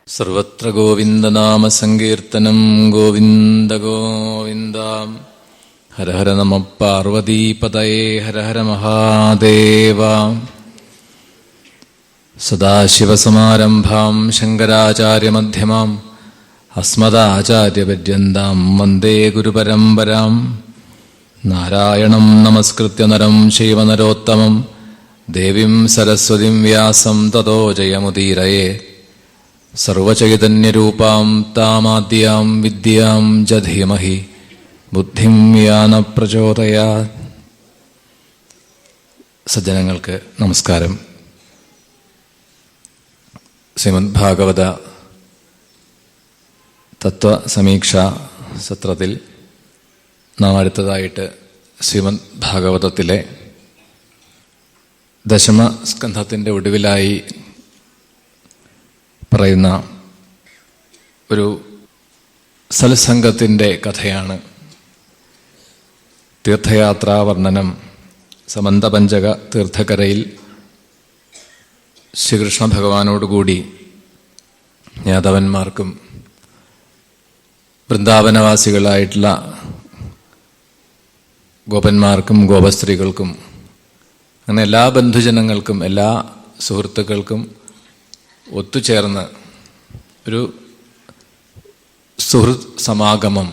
സർവത്ര ഗോവിന്ദനാമസങ്കീർത്തനം ഗോവിന്ദ ഗോവിന്ദ. ഹര ഹര നമഃ പാർവതീപതയേ ഹര ഹര മഹാദേവ. സദാശിവസമാരംഭാം ശങ്കരാചാര്യമധ്യമാം അസ്മദാചാര്യപര്യന്താം വന്ദേ ഗുരുപരമ്പരാം. നാരായണം നമസ്കൃത്യ നരം ചൈവ നരോത്തമം ദേവീം സരസ്വതീം വ്യാസം തതോ ജയമുദീരയേ. സർവചൈതന്യരൂപാം താമാദ്യാം വിദ്യാം ച ധീമഹി ബുദ്ധിം യാന പ്രചോദയാത്. സജ്ജനങ്ങൾക്ക് നമസ്കാരം. ശ്രീമദ് ഭാഗവത തത്വസമീക്ഷാ സത്രത്തിൽ നാം അടുത്തതായിട്ട് ശ്രീമദ് ഭാഗവതത്തിലെ ദശമസ്കന്ധത്തിൻ്റെ ഒടുവിലായി പറയുന്ന ഒരു സത്സംഗത്തിൻ്റെ കഥയാണ്. തീർത്ഥയാത്രാ വർണ്ണനം. സമന്തപഞ്ചക തീർത്ഥക്കരയിൽ ശ്രീകൃഷ്ണ ഭഗവാനോടുകൂടി യാദവന്മാർക്കും വൃന്ദാവനവാസികളായിട്ടുള്ള ഗോപന്മാർക്കും ഗോപസ്ത്രീകൾക്കും അങ്ങനെ എല്ലാ ബന്ധുജനങ്ങൾക്കും എല്ലാ സുഹൃത്തുക്കൾക്കും ഒത്തുചേർന്ന് ഒരു സുഹൃത്ത് സമാഗമം.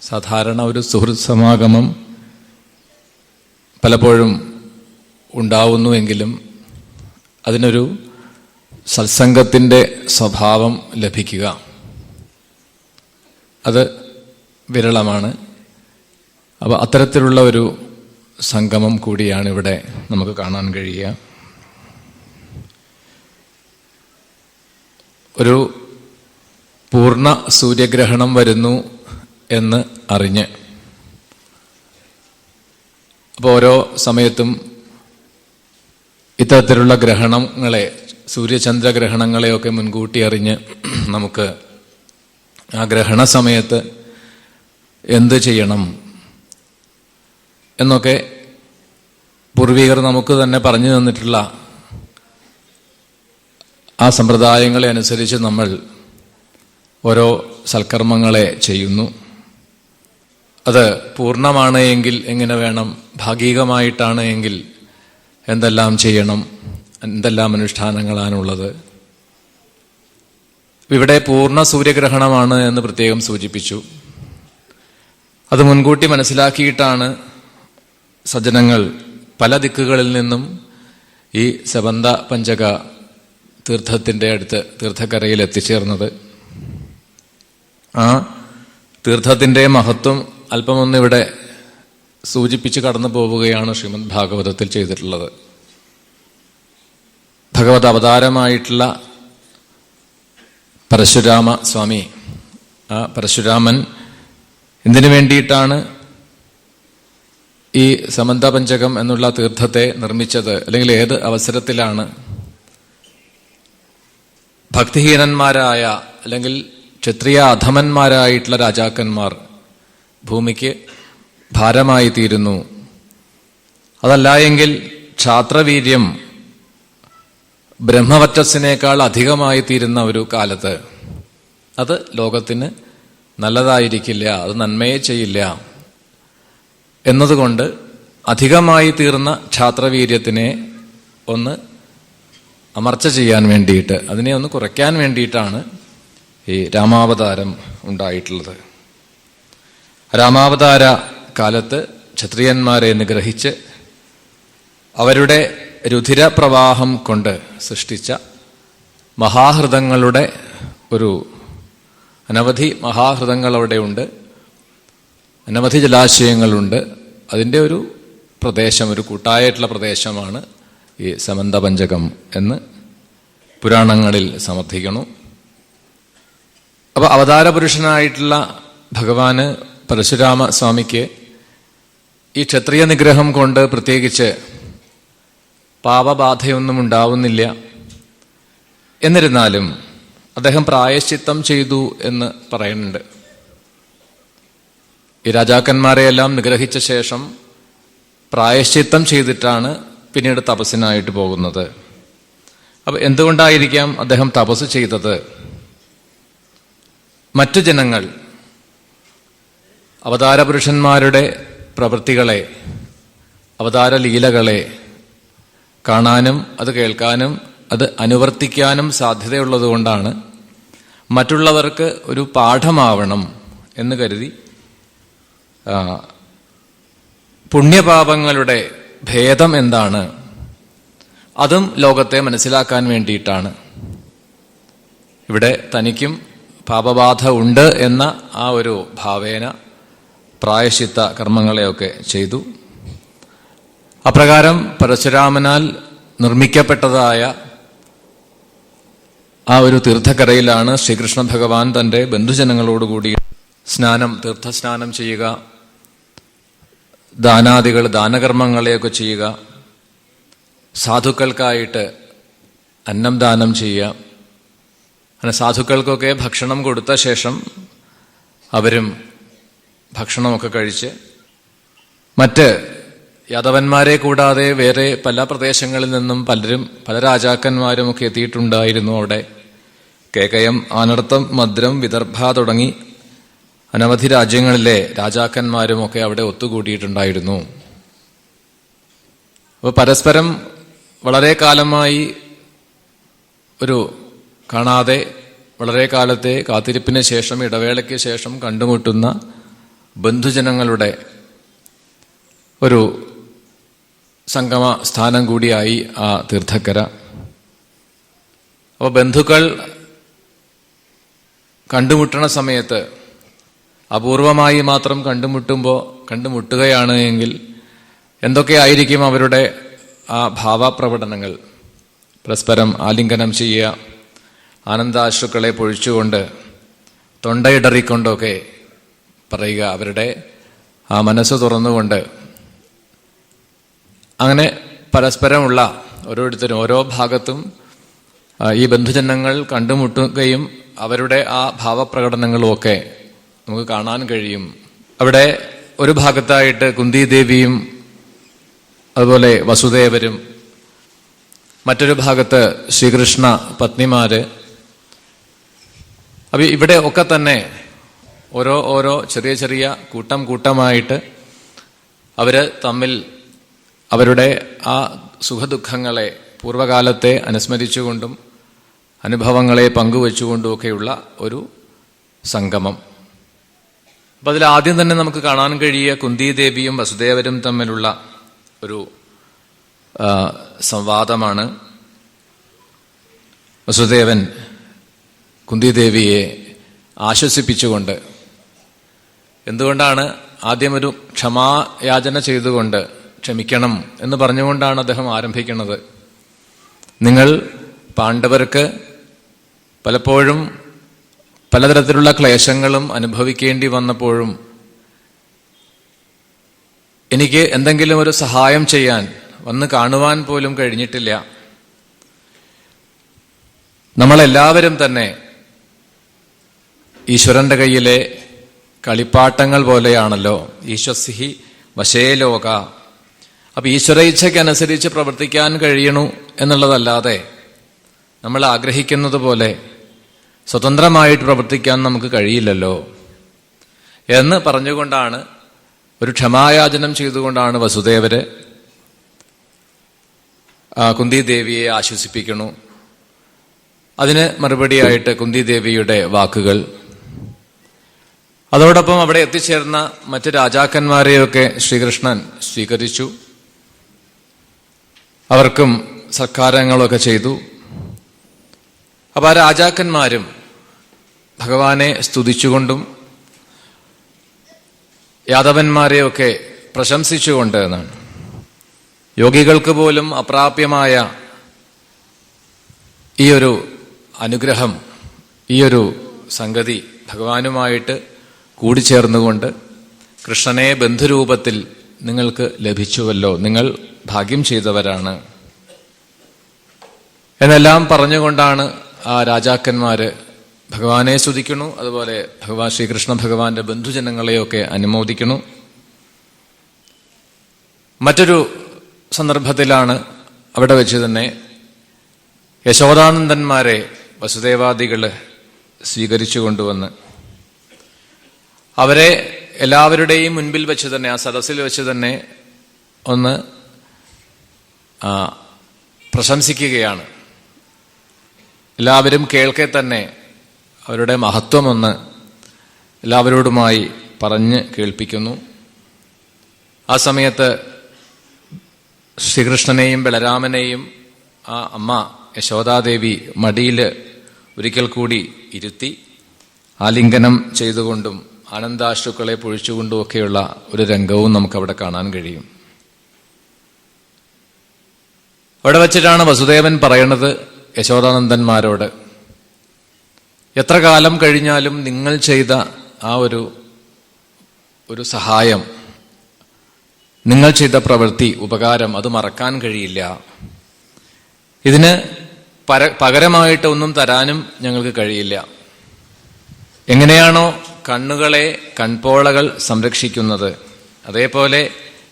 സാധാരണ ഒരു സുഹൃത്ത് സമാഗമം പലപ്പോഴും ഉണ്ടാവുന്നുവെങ്കിലും അതിനൊരു സത്സംഗത്തിൻ്റെ സ്വഭാവം ലഭിക്കുക അത് വിരളമാണ്. അപ്പോൾ അത്തരത്തിലുള്ള ഒരു സംഗമം കൂടിയാണ് ഇവിടെ നമുക്ക് കാണാൻ കഴിയുക. ഒരു പൂർണ്ണ സൂര്യഗ്രഹണം വരുന്നു എന്ന് അറിഞ്ഞ്, അപ്പോൾ ഓരോ സമയത്തും ഇത്തരത്തിലുള്ള ഗ്രഹണങ്ങളെ, സൂര്യചന്ദ്രഗ്രഹണങ്ങളെയൊക്കെ മുൻകൂട്ടി അറിഞ്ഞ് നമുക്ക് ആ ഗ്രഹണ സമയത്ത് എന്ത് ചെയ്യണം എന്നൊക്കെ പൂർവികർ നമുക്ക് തന്നെ പറഞ്ഞു തന്നിട്ടുള്ള ആ സമ്പ്രദായങ്ങളെ അനുസരിച്ച് നമ്മൾ ഓരോ സൽക്കർമ്മങ്ങളെ ചെയ്യുന്നു. അത് പൂർണ്ണമാണ് എങ്കിൽ എങ്ങനെ വേണം, ഭാഗികമായിട്ടാണ് എങ്കിൽ എന്തെല്ലാം ചെയ്യണം, എന്തെല്ലാം അനുഷ്ഠാനങ്ങളാണുള്ളത്. ഇവിടെ പൂർണ്ണ സൂര്യഗ്രഹണമാണ് എന്ന് പ്രത്യേകം സൂചിപ്പിച്ചു. അത് മുൻകൂട്ടി മനസ്സിലാക്കിയിട്ടാണ് സജ്ജനങ്ങൾ പല ദിക്കുകളിൽ നിന്നും ഈ സമന്ത പഞ്ചക തീർത്ഥത്തിൻ്റെ അടുത്ത് തീർത്ഥക്കരയിൽ എത്തിച്ചേർന്നത്. ആ തീർത്ഥത്തിൻ്റെ മഹത്വം അല്പമൊന്നിവിടെ സൂചിപ്പിച്ച് കടന്നു പോവുകയാണ് ശ്രീമദ് ഭാഗവതത്തിൽ ചെയ്തിട്ടുള്ളത്. ഭഗവത് അവതാരമായിട്ടുള്ള പരശുരാമ സ്വാമി, ആ പരശുരാമൻ എന്തിനു വേണ്ടിയിട്ടാണ് ഈ സമന്ത പഞ്ചകം എന്നുള്ള തീർത്ഥത്തെ നിർമ്മിച്ചത്, അല്ലെങ്കിൽ ഏത് അവസരത്തിലാണ് ഭക്തിഹീനന്മാരായ അല്ലെങ്കിൽ ക്ഷത്രിയ അധമന്മാരായിട്ടുള്ള രാജാക്കന്മാർ ഭൂമിക്ക് ഭാരമായി തീരുന്നു, അതല്ല എങ്കിൽ ക്ഷാത്രവീര്യം ബ്രഹ്മവർച്ചസ്സിനേക്കാൾ അധികമായി തീരുന്ന ഒരു കാലത്ത് അത് ലോകത്തിന് നല്ലതായിരിക്കില്ല, അത് നന്മയെ ചെയ്യില്ല എന്നതുകൊണ്ട് അധികമായി തീർന്ന ക്ഷാത്രവീര്യത്തിനെ ഒന്ന് അമർച്ച ചെയ്യാൻ വേണ്ടിയിട്ട്, അതിനെ ഒന്ന് കുറയ്ക്കാൻ വേണ്ടിയിട്ടാണ് ഈ രാമാവതാരം ഉണ്ടായിട്ടുള്ളത്. രാമാവതാര കാലത്ത് ക്ഷത്രിയന്മാരെ നിഗ്രഹിച്ച് അവരുടെ രുധിരപ്രവാഹം കൊണ്ട് സൃഷ്ടിച്ച മഹാഹൃദങ്ങളുടെ ഒരു അനവധി മഹാഹൃദങ്ങൾ അവിടെ ഉണ്ട്, അനവധി ജലാശയങ്ങളുണ്ട്. അതിൻ്റെ ഒരു പ്രദേശം, ഒരു കൂട്ടായിട്ടുള്ള പ്രദേശമാണ് ഈ സമന്ത പഞ്ചകം എന്ന് പുരാണങ്ങളിൽ സമർത്ഥിക്കുന്നു. അപ്പോൾ അവതാരപുരുഷനായിട്ടുള്ള ഭഗവാന് പരശുരാമ സ്വാമിക്ക് ഈ ക്ഷത്രിയ നിഗ്രഹം കൊണ്ട് പ്രത്യേകിച്ച് പാപബാധയൊന്നും ഉണ്ടാവുന്നില്ല. എന്നിരുന്നാലും അദ്ദേഹം പ്രായശ്ചിത്തം ചെയ്തു എന്ന് പറയുന്നുണ്ട്. ഈ രാജാക്കന്മാരെയെല്ലാം നിഗ്രഹിച്ച ശേഷം പ്രായശ്ചിത്തം ചെയ്തിട്ടാണ് പിന്നീട് തപസ്സിനായിട്ട് പോകുന്നത്. അപ്പൊ എന്തുകൊണ്ടായിരിക്കാം അദ്ദേഹം തപസ് ചെയ്തത് മറ്റു ജനങ്ങൾ അവതാരപുരുഷന്മാരുടെ പ്രവൃത്തികളെ, അവതാര ലീലകളെ കാണാനും അത് കേൾക്കാനും അത് അനുവർത്തിക്കാനും സാധ്യതയുള്ളതുകൊണ്ടാണ് മറ്റുള്ളവർക്ക് ഒരു പാഠമാവണം എന്ന് കരുതി പുണ്യപാപങ്ങളുടെ ഭേദം എന്താണ്, അതും ലോകത്തെ മനസ്സിലാക്കാൻ വേണ്ടിയിട്ടാണ്. ഇവിടെ തനിക്കും പാപബാധ ഉണ്ട് എന്ന ആ ഒരു ഭാവേന പ്രായശ്ചിത്ത കർമ്മങ്ങളെയൊക്കെ ചെയ്തു. അപ്രകാരം പരശുരാമനാൽ നിർമ്മിക്കപ്പെട്ടതായ ആ ഒരു തീർത്ഥക്കരയിലാണ് ശ്രീകൃഷ്ണ ഭഗവാൻ തന്റെ ബന്ധുജനങ്ങളോടുകൂടി തീർത്ഥസ്നാനം ചെയ്യുക, ദാനകർമ്മങ്ങളെയൊക്കെ ചെയ്യുക, സാധുക്കൾക്കായിട്ട് അന്നം ദാനം ചെയ്യുക. അങ്ങനെ സാധുക്കൾക്കൊക്കെ ഭക്ഷണം കൊടുത്ത ശേഷം അവരും ഭക്ഷണമൊക്കെ കഴിച്ച് മറ്റ് യാദവന്മാരെ കൂടാതെ വേറെ പല പ്രദേശങ്ങളിൽ നിന്നും പല രാജാക്കന്മാരും ഒക്കെ എത്തിയിട്ടുണ്ടായിരുന്നു. അവിടെ കേകയം, ആനർത്തം, മദ്രം, വിദർഭ തുടങ്ങി അനവധി രാജ്യങ്ങളിലെ രാജാക്കന്മാരുമൊക്കെ അവിടെ ഒത്തുകൂടിയിട്ടുണ്ടായിരുന്നു. അപ്പോൾ പരസ്പരം വളരെ കാലമായി കാണാതെ വളരെ കാലത്തെ കാത്തിരിപ്പിന് ശേഷം, ഇടവേളയ്ക്ക് ശേഷം കണ്ടുമുട്ടുന്ന ബന്ധുജനങ്ങളുടെ ഒരു സംഗമ സ്ഥാനം കൂടിയായി ആ തീർത്ഥക്കര. അപ്പോൾ ബന്ധുക്കൾ കണ്ടുമുട്ടണ സമയത്ത് അപൂർവമായി മാത്രം കണ്ടുമുട്ടുകയാണ് എങ്കിൽ എന്തൊക്കെയായിരിക്കും അവരുടെ ആ ഭാവപ്രകടനങ്ങൾ? പരസ്പരം ആലിംഗനം ചെയ്യുക, ആനന്ദാശ്രുക്കളെ പൊഴിച്ചുകൊണ്ട് തൊണ്ടയിടറിക്കൊണ്ടൊക്കെ പറയുക, അവരുടെ ആ മനസ്സ് തുറന്നുകൊണ്ട്. അങ്ങനെ പരസ്പരമുള്ള ഓരോരുത്തരും ഓരോ ഭാഗത്തും ഈ ബന്ധുജനങ്ങൾ കണ്ടുമുട്ടുകയും അവരുടെ ആ ഭാവപ്രകടനങ്ങളുമൊക്കെ നമുക്ക് കാണാൻ കഴിയും. അവിടെ ഒരു ഭാഗത്തായിട്ട് കുന്തിദേവിയും അതുപോലെ വസുദേവരും, മറ്റൊരു ഭാഗത്ത് ശ്രീകൃഷ്ണ പത്നിമാര്. അപ്പൊ ഇവിടെ ഒക്കെ തന്നെ ഓരോ ചെറിയ ചെറിയ കൂട്ടമായിട്ട് അവര് തമ്മിൽ അവരുടെ ആ സുഖദുഃഖങ്ങളെ പൂർവകാലത്തെ അനുസ്മരിച്ചുകൊണ്ടും അനുഭവങ്ങളെ പങ്കുവെച്ചുകൊണ്ടുമൊക്കെയുള്ള ഒരു സംഗമം. അപ്പൊ അതിൽ ആദ്യം തന്നെ നമുക്ക് കാണാൻ കഴിയുക കുന്തിദേവിയും വസുദേവരും തമ്മിലുള്ള ഒരു സംവാദമാണ്. വസുദേവൻ കുന്തിദേവിയെ ആശ്വസിപ്പിച്ചുകൊണ്ട്, എന്തുകൊണ്ടാണ് ആദ്യം ഒരു ക്ഷമായാചന ചെയ്തുകൊണ്ട്, ക്ഷമിക്കണം എന്ന് പറഞ്ഞുകൊണ്ടാണ് അദ്ദേഹം ആരംഭിക്കുന്നത്. നിങ്ങൾ പാണ്ഡവർക്ക് പലപ്പോഴും പലതരത്തിലുള്ള ക്ലേശങ്ങളും അനുഭവിക്കേണ്ടി വന്നപ്പോഴും എനിക്ക് എന്തെങ്കിലും ഒരു സഹായം ചെയ്യാൻ വന്ന് കാണുവാൻ പോലും കഴിഞ്ഞിട്ടില്ല. നമ്മളെല്ലാവരും തന്നെ ഈശ്വരന്റെ കയ്യിലെ കളിപ്പാട്ടങ്ങൾ പോലെയാണല്ലോ. ഈശ്വസിഹി വശേലോക. അപ്പൊ ഈശ്വര ഇച്ഛയ്ക്കനുസരിച്ച് പ്രവർത്തിക്കാൻ കഴിയണു എന്നുള്ളതല്ലാതെ നമ്മൾ ആഗ്രഹിക്കുന്നത് പോലെ സ്വതന്ത്രമായിട്ട് പ്രവർത്തിക്കാൻ നമുക്ക് കഴിയില്ലല്ലോ എന്ന് പറഞ്ഞുകൊണ്ടാണ്, ഒരു ക്ഷമായാചനം ചെയ്തുകൊണ്ടാണ് വസുദേവര് കുന്തിദേവിയെ ആശ്വസിപ്പിക്കണു. അതിന് മറുപടിയായിട്ട് കുന്തിദേവിയുടെ വാക്കുകൾ. അതോടൊപ്പം അവിടെ എത്തിച്ചേർന്ന മറ്റ് രാജാക്കന്മാരെയൊക്കെ ശ്രീകൃഷ്ണൻ സ്വീകരിച്ചു. അവർക്കും സത്കാരങ്ങളൊക്കെ ചെയ്തു. അപ്പൊ ആ രാജാക്കന്മാരും ഭഗവാനെ സ്തുതിച്ചുകൊണ്ടും യാദവന്മാരെയൊക്കെ പ്രശംസിച്ചുകൊണ്ട് എന്നാണ്. യോഗികൾക്ക് പോലും അപ്രാപ്യമായ ഈ ഒരു അനുഗ്രഹം, ഈ ഒരു സംഗതി ഭഗവാനുമായിട്ട് കൂടിച്ചേർന്നുകൊണ്ട് കൃഷ്ണനെ ബന്ധുരൂപത്തിൽ നിങ്ങൾക്ക് ലഭിച്ചുവല്ലോ, നിങ്ങൾ ഭാഗ്യം ചെയ്തവരാണ് എന്നെല്ലാം പറഞ്ഞുകൊണ്ടാണ് ആ രാജാക്കന്മാര് ഭഗവാനെ സ്തുതിക്കണു. അതുപോലെ ഭഗവാൻ ശ്രീകൃഷ്ണ ഭഗവാന്റെ ബന്ധുജനങ്ങളെയൊക്കെ അനുമോദിക്കണു. മറ്റൊരു സന്ദർഭത്തിലാണ് അവിടെ വെച്ച് തന്നെ യശോദാനന്ദന്മാരെ വസുദേവാദികള് സ്വീകരിച്ചു കൊണ്ടുവന്ന് അവരെ എല്ലാവരുടെയും മുൻപിൽ വെച്ച് തന്നെ, ആ സദസ്സിൽ വെച്ച് തന്നെ ഒന്ന് പ്രശംസിക്കുകയാണ്. എല്ലാവരും കേൾക്കെ തന്നെ അവരുടെ മഹത്വമൊന്ന് എല്ലാവരോടുമായി പറഞ്ഞ് കേൾപ്പിക്കുന്നു. ആ സമയത്ത് ശ്രീകൃഷ്ണനെയും ബലരാമനെയും ആ അമ്മ യശോദാദേവി മടിയിൽ ഒരിക്കൽ കൂടി ഇരുത്തി ആലിംഗനം ചെയ്തുകൊണ്ടും ആനന്ദാശ്രുക്കളെ പൊഴിച്ചുകൊണ്ടുമൊക്കെയുള്ള ഒരു രംഗവും നമുക്കവിടെ കാണാൻ കഴിയും. അവിടെ വച്ചിട്ടാണ് വസുദേവൻ പറയണത് യശോദാനന്ദന്മാരോട്, എത്ര കാലം കഴിഞ്ഞാലും നിങ്ങൾ ചെയ്ത ആ ഒരു സഹായം, നിങ്ങൾ ചെയ്ത പ്രവൃത്തി, ഉപകാരം, അത് മറക്കാൻ കഴിയില്ല. ഇതിന് പകരമായിട്ട് ഒന്നും തരാനും ഞങ്ങൾക്ക് കഴിയില്ല. എങ്ങനെയാണോ കണ്ണുകളെ, കൺപോളകൾ സംരക്ഷിക്കുന്നത്, അതേപോലെ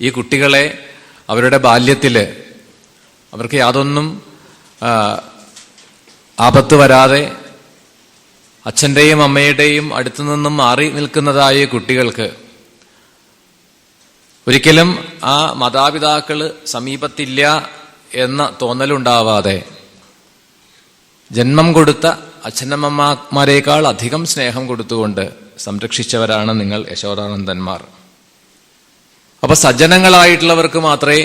ഈ കുട്ടികളെ അവരുടെ ബാല്യത്തില് അവർക്ക് യാതൊന്നും ആപത്ത് വരാതെ അച്ഛൻ്റെയും അമ്മയുടെയും അടുത്തു നിന്നും മാറി നിൽക്കുന്നതായ കുട്ടികൾക്ക് ഒരിക്കലും ആ മാതാപിതാക്കള് സമീപത്തില്ല എന്ന തോന്നലുണ്ടാവാതെ ജന്മം കൊടുത്ത അച്ഛനമ്മമാരേക്കാൾ അധികം സ്നേഹം കൊടുത്തുകൊണ്ട് സംരക്ഷിച്ചവരാണ് നിങ്ങൾ യശോദാനന്ദന്മാർ. അപ്പൊ സജ്ജനങ്ങളായിട്ടുള്ളവർക്ക് മാത്രമേ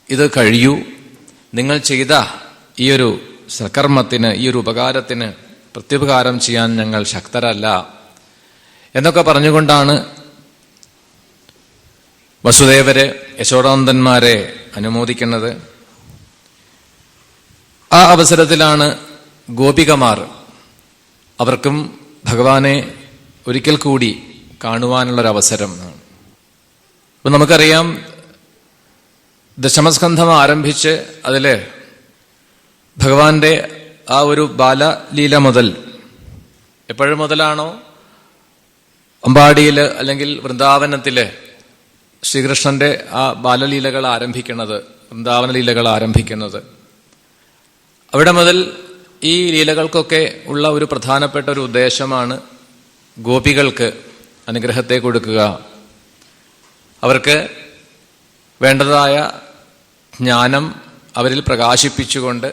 ഇത് കഴിയൂ. നിങ്ങൾ ചെയ്ത ഈ ഒരു സൽക്കർമ്മത്തിന്, ഈ ഒരു ഉപകാരത്തിന് പ്രത്യുപകാരം ചെയ്യാൻ ഞങ്ങൾ ശക്തരല്ല എന്നൊക്കെ പറഞ്ഞുകൊണ്ടാണ് വസുദേവര് യശോദാനന്ദന്മാരെ അനുമോദിക്കുന്നത്. ആ അവസരത്തിലാണ് ഗോപികമാർ, അവർക്കും ഭഗവാനെ ഒരിക്കൽ കൂടി കാണുവാനുള്ളൊരവസരം. അപ്പൊ നമുക്കറിയാം, ദശമസ്കന്ധം ആരംഭിച്ച് അതില് ഭഗവാന്റെ ആ ഒരു ബാലലീല മുതൽ, എപ്പോഴും മുതലാണോ അമ്പാടിയില് അല്ലെങ്കിൽ വൃന്ദാവനത്തില് ശ്രീകൃഷ്ണന്റെ ആ ബാലലീലകൾ ആരംഭിക്കുന്നത്, വൃന്ദാവന ലീലകൾ ആരംഭിക്കുന്നത്, അവിടെ മുതൽ ഈ ലീലകൾക്കൊക്കെ ഉള്ള ഒരു പ്രധാനപ്പെട്ട ഒരു ഉദ്ദേശമാണ് ഗോപികൾക്ക് അനുഗ്രഹത്തെ കൊടുക്കുക, അവർക്ക് വേണ്ടതായ ജ്ഞാനം അവരിൽ പ്രകാശിപ്പിച്ചുകൊണ്ട്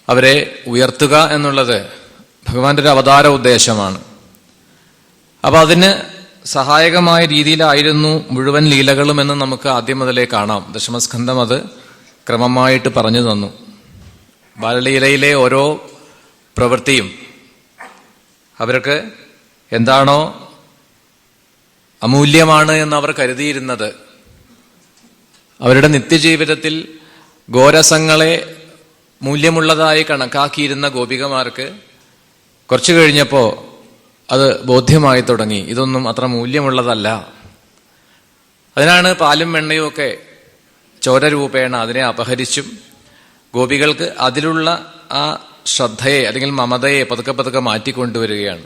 അവരെ ഉയർത്തുക എന്നുള്ളത് ഭഗവാന്റെ ഒരു അവതാര ഉദ്ദേശമാണ്. അപ്പൊ അതിന് സഹായകമായ രീതിയിലായിരുന്നു മുഴുവൻ ലീലകളും എന്ന് നമുക്ക് ആദ്യം മുതലേ കാണാം. ദശമസ്കന്ധം അത് ക്രമമായിട്ട് പറഞ്ഞു തന്നു. ബാലലീലയിലെ ഓരോ പ്രവൃത്തിയും അവർക്ക് എന്താണോ അമൂല്യമാണ് എന്ന് അവർ കരുതിയിരുന്നത്, അവരുടെ നിത്യജീവിതത്തിൽ ഗോരസങ്ങളെ മൂല്യമുള്ളതായി കണക്കാക്കിയിരുന്ന ഗോപികമാർക്ക് കുറച്ചു കഴിഞ്ഞപ്പോ അത് ബോധ്യമായി തുടങ്ങി, ഇതൊന്നും അത്ര മൂല്യമുള്ളതല്ല. അതിനാണ് പാലും വെണ്ണയും ഒക്കെ ചോരരൂപേണ അതിനെ അപഹരിച്ചും ഗോപികൾക്ക് അതിലുള്ള ആ ശ്രദ്ധയെ അല്ലെങ്കിൽ മമതയെ പതുക്കെ പതുക്കെ മാറ്റിക്കൊണ്ടുവരികയാണ്.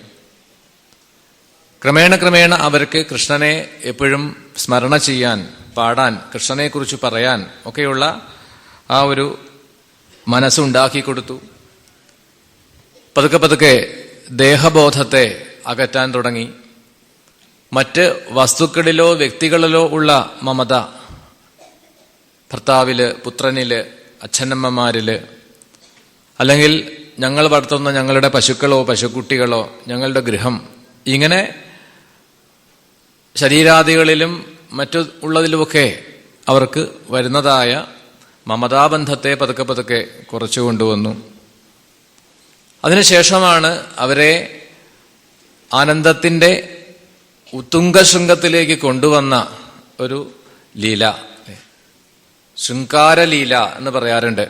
ക്രമേണ ക്രമേണ അവർക്ക് കൃഷ്ണനെ എപ്പോഴും സ്മരണ ചെയ്യാൻ, പാടാൻ, കൃഷ്ണനെക്കുറിച്ച് പറയാൻ ഒക്കെയുള്ള ആ ഒരു മനസ്സുണ്ടാക്കി കൊടുത്തു. പതുക്കെ പതുക്കെ ദേഹബോധത്തെ അകറ്റാൻ തുടങ്ങി. മറ്റ് വസ്തുക്കളിലോ വ്യക്തികളിലോ ഉള്ള മമത, ഭർത്താവില്, പുത്രനില്, അച്ഛനമ്മമാരില്, അല്ലെങ്കിൽ ഞങ്ങൾ വളർത്തുന്ന ഞങ്ങളുടെ പശുക്കളോ പശുക്കുട്ടികളോ, ഞങ്ങളുടെ ഗൃഹം, ഇങ്ങനെ ശരീരാദികളിലും മറ്റു ഉള്ളതിലുമൊക്കെ അവർക്ക് വരുന്നതായ മമതാബന്ധത്തെ പതുക്കെ പതുക്കെ കുറച്ചു കൊണ്ടുവന്നു. അതിനുശേഷമാണ് അവരെ ആനന്ദത്തിന്റെ ഉത്തുംഗശൃംഗത്തിലേക്ക് കൊണ്ടുവന്ന ഒരു ലീല, ശൃംഗാരലീല എന്ന് പറയാറുണ്ട്.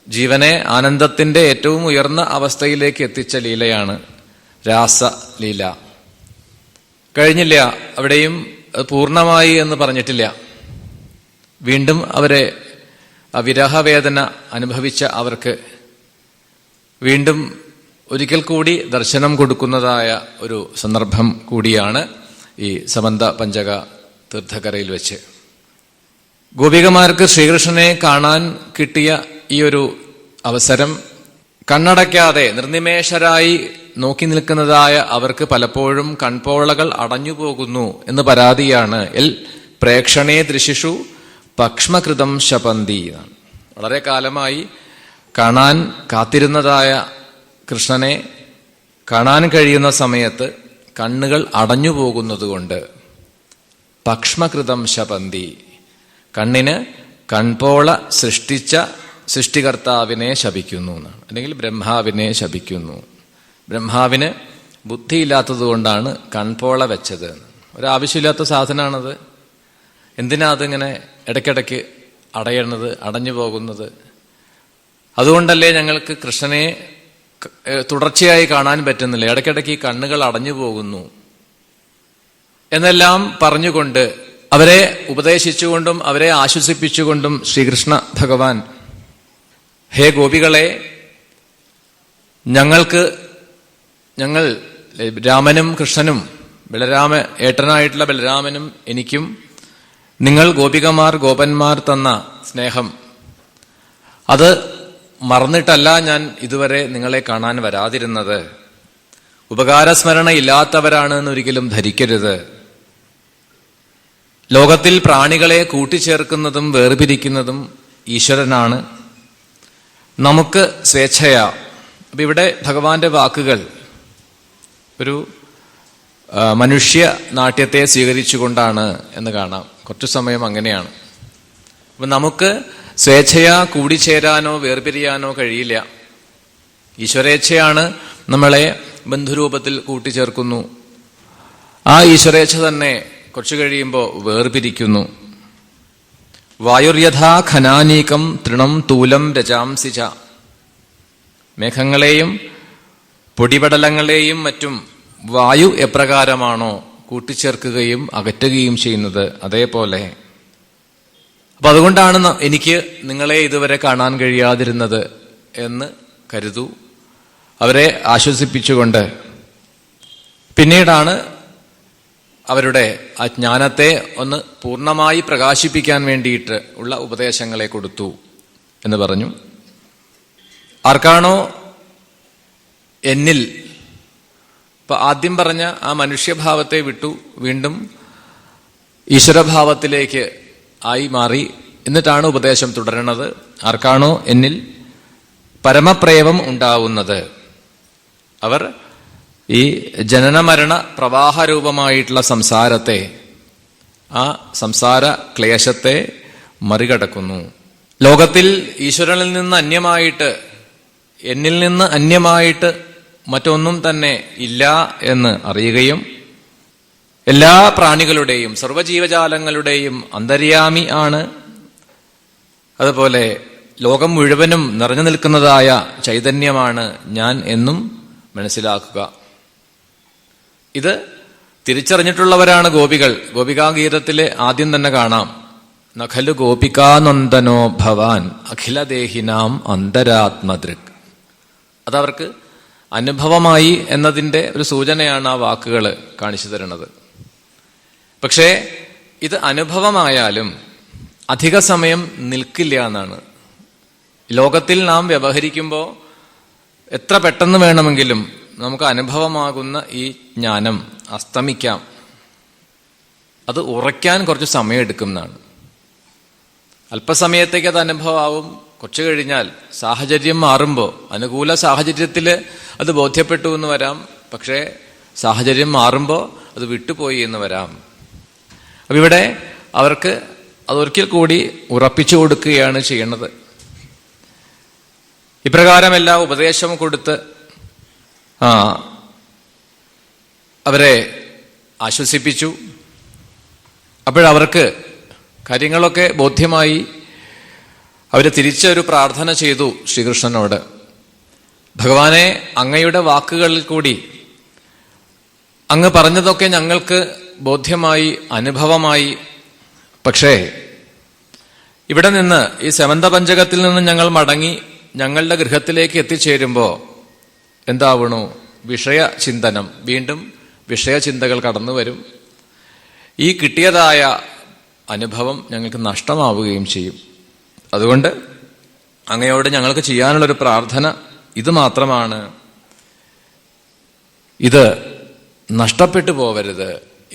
ജീവനെ ആനന്ദത്തിന്റെ ഏറ്റവും ഉയർന്ന അവസ്ഥയിലേക്ക് എത്തിച്ച ലീലയാണ് രാസലീല. കഴിഞ്ഞില്ല, അവിടെയും പൂർണ്ണമായി എന്ന് പറഞ്ഞിട്ടില്ല. വീണ്ടും അവരെ വിരഹവേദന അനുഭവിച്ച അവർക്ക് വീണ്ടും ഒരിക്കൽ കൂടി ദർശനം കൊടുക്കുന്നതായ ഒരു സന്ദർഭം കൂടിയാണ് ഈ സമന്ത പഞ്ചക തീർത്ഥക്കരയിൽ വെച്ച്. ഗോപികമാർക്ക് ശ്രീകൃഷ്ണനെ കാണാൻ കിട്ടിയ ഈ ഒരു അവസരം കണ്ണടയ്ക്കാതെ നിർനിമേഷരായി നോക്കി നിൽക്കുന്നതായ അവർക്ക് പലപ്പോഴും കൺപോളകൾ അടഞ്ഞുപോകുന്നു എന്ന് പരാതിയാണ്. എൽ പ്രേക്ഷണേ ദൃശിഷു പക്ഷ്മകൃതം ശപന്തി. വളരെ കാലമായി കാണാൻ കാത്തിരുന്നതായ കൃഷ്ണനെ കാണാൻ കഴിയുന്ന സമയത്ത് കണ്ണുകൾ അടഞ്ഞു പോകുന്നതുകൊണ്ട് പക്ഷ്മകൃതം ശപന്തി, കണ്ണിന് കൺപോള സൃഷ്ടിച്ച സൃഷ്ടികർത്താവിനെ ശപിക്കുന്നു എന്നാണ്. അല്ലെങ്കിൽ ബ്രഹ്മാവിനെ ശപിക്കുന്നു. ബ്രഹ്മാവിന് ബുദ്ധിയില്ലാത്തതുകൊണ്ടാണ് കൺപോള വെച്ചത്. ഒരാവശ്യമില്ലാത്ത സാധനമാണത്. എന്തിനാ അതിങ്ങനെ ഇടയ്ക്കിടയ്ക്ക് അടയണത്, അടഞ്ഞു പോകുന്നത്? അതുകൊണ്ടല്ലേ ഞങ്ങൾക്ക് കൃഷ്ണനെ തുടർച്ചയായി കാണാൻ പറ്റുന്നില്ല, ഇടയ്ക്കിടയ്ക്ക് ഈ കണ്ണുകൾ അടഞ്ഞു പോകുന്നു എന്നെല്ലാം പറഞ്ഞുകൊണ്ട് അവരെ ഉപദേശിച്ചുകൊണ്ടും അവരെ ആശ്വസിപ്പിച്ചുകൊണ്ടും ശ്രീകൃഷ്ണ ഭഗവാൻ, ഹേ ഗോപികളെ, ഞങ്ങൾ രാമനും കൃഷ്ണനും ഏട്ടനായിട്ടുള്ള ബലരാമനും എനിക്കും നിങ്ങൾ ഗോപന്മാർ തന്ന സ്നേഹം അത് മറന്നിട്ടല്ല ഞാൻ ഇതുവരെ നിങ്ങളെ കാണാൻ വരാതിരുന്നത്. ഉപകാരസ്മരണ ഇല്ലാത്തവരാണ് എന്നൊരിക്കലും ധരിക്കരുത്. ലോകത്തിൽ പ്രാണികളെ കൂട്ടിച്ചേർക്കുന്നതും വേർപിരിക്കുന്നതും ഈശ്വരനാണ്. നമുക്ക് സ്വേച്ഛയാ. അപ്പൊ ഇവിടെ ഭഗവാന്റെ വാക്കുകൾ ഒരു മനുഷ്യ നാട്യത്തെ സ്വീകരിച്ചുകൊണ്ടാണ് എന്ന് കാണാം. കുറച്ചു സമയം അങ്ങനെയാണ്. അപ്പൊ നമുക്ക് സ്വേച്ഛയാ കൂടിച്ചേരാനോ വേർപിരിയാനോ കഴിയില്ല. ഈശ്വരേച്ഛയാണ് നമ്മളെ ബന്ധുരൂപത്തിൽ കൂട്ടിച്ചേർക്കുന്നു. ആ ഈശ്വരേച്ഛ തന്നെ കുറച്ചു കഴിയുമ്പോൾ വേർപിരിക്കുന്നു. വായുർയഥാ ഖനാനീകം തൃണം തൂലം രജാംസിച്ച. മേഘങ്ങളെയും പൊടിപടലങ്ങളെയും മറ്റും വായു എപ്രകാരമാണോ കൂട്ടിച്ചേർക്കുകയും അകറ്റുകയും ചെയ്യുന്നത്, അതേപോലെ. അപ്പൊ അതുകൊണ്ടാണ് എനിക്ക് നിങ്ങളെ ഇതുവരെ കാണാൻ കഴിയാതിരുന്നത് എന്ന് കരുതൂ. അവരെ ആശ്വസിപ്പിച്ചുകൊണ്ട് പിന്നീടാണ് അവരുടെ ആ ജ്ഞാനത്തെ ഒന്ന് പൂർണ്ണമായി പ്രകാശിപ്പിക്കാൻ വേണ്ടിയിട്ട് ഉള്ള ഉപദേശങ്ങളെ കൊടുത്തു എന്ന് പറഞ്ഞു. ആർക്കാണോ എന്നിൽ, ഇപ്പൊ ആദ്യം പറഞ്ഞ ആ മനുഷ്യഭാവത്തെ വിട്ടു വീണ്ടും ഈശ്വരഭാവത്തിലേക്ക് ആയി മാറി, എന്നിട്ടാണ് ഉപദേശം തുടരുന്നത്. ആർക്കാണോ എന്നിൽ പരമപ്രേമം ഉണ്ടാവുന്നത് അവർ ഈ ജനനമരണ പ്രവാഹരൂപമായിട്ടുള്ള സംസാരത്തെ, ആ സംസാര ക്ലേശത്തെ മറികടക്കുന്നു. ലോകത്തിൽ ഈശ്വരനിൽ നിന്ന് അന്യമായിട്ട്, എന്നിൽ നിന്ന് അന്യമായിട്ട് മറ്റൊന്നും തന്നെ ഇല്ല എന്ന് അറിയുകയും എല്ലാ പ്രാണികളുടെയും സർവ്വജീവജാലങ്ങളുടെയും അന്തര്യാമി ആണ്, അതുപോലെ ലോകം മുഴുവനും നിറഞ്ഞു നിൽക്കുന്നതായ ചൈതന്യമാണ് ഞാൻ എന്നും മനസ്സിലാക്കുക. ഇത് തിരിച്ചറിഞ്ഞിട്ടുള്ളവരാണ് ഗോപികൾ. ഗോപികാഗീതത്തിലെ ആദ്യം തന്നെ കാണാം, നഖലു ഗോപികാനന്ദനോ ഭവാൻ അഖിലദേഹിനാം അന്തരാത്മദൃക്. അതവർക്ക് അനുഭവമായി എന്നതിൻ്റെ ഒരു സൂചനയാണ് ആ വാക്കുകൾ കാണിച്ചു തരുന്നത്. പക്ഷേ ഇത് അനുഭവമായാലും അധിക സമയം നിൽക്കില്ല എന്നാണ്. ലോകത്തിൽ നാം വ്യവഹരിക്കുമ്പോൾ എത്ര പെട്ടെന്ന് വേണമെങ്കിലും നമുക്ക് അനുഭവമാകുന്ന ഈ ജ്ഞാനം അസ്തമിക്കാം. അത് ഉറയ്ക്കാൻ കുറച്ച് സമയമെടുക്കും എന്നാണ്. അല്പസമയത്തേക്ക് അത് അനുഭവമാവും. കുറച്ചു കഴിഞ്ഞാൽ സാഹചര്യം മാറുമ്പോൾ, അനുകൂല സാഹചര്യത്തിൽ അത് ബോധ്യപ്പെട്ടു എന്ന് വരാം. പക്ഷേ സാഹചര്യം മാറുമ്പോൾ അത് വിട്ടുപോയി എന്ന് വരാം. അപ്പം ഇവിടെ അവർക്ക് അതൊരിക്കൽ കൂടി ഉറപ്പിച്ചു കൊടുക്കുകയാണ് ചെയ്യുന്നത്. ഇപ്രകാരമെല്ലാം ഉപദേശം കൊടുത്ത് അവരെ ആശ്വസിപ്പിച്ചു. അപ്പോഴവർക്ക് കാര്യങ്ങളൊക്കെ ബോധ്യമായി. അവർ തിരിച്ചൊരു പ്രാർത്ഥന ചെയ്തു ശ്രീകൃഷ്ണനോട്, ഭഗവാനെ, അങ്ങയുടെ വാക്കുകളിൽ കൂടി അങ്ങ് പറഞ്ഞതൊക്കെ ഞങ്ങൾക്ക് ബോധ്യമായി, അനുഭവമായി. പക്ഷേ ഇവിടെ നിന്ന്, ഈ സെമന്തപഞ്ചകത്തിൽ നിന്ന് ഞങ്ങൾ മടങ്ങി ഞങ്ങളുടെ ഗൃഹത്തിലേക്ക് എത്തിച്ചേരുമ്പോൾ എന്താവണു? വിഷയചിന്തനം, വീണ്ടും വിഷയചിന്തകൾ കടന്നു വരും. ഈ കിട്ടിയതായ അനുഭവം ഞങ്ങൾക്ക് നഷ്ടമാവുകയും ചെയ്യും. അതുകൊണ്ട് അങ്ങയോട് ഞങ്ങൾക്ക് ചെയ്യാനുള്ളൊരു പ്രാർത്ഥന ഇത് മാത്രമാണ്. ഇത് നഷ്ടപ്പെട്ടു പോവരുത്.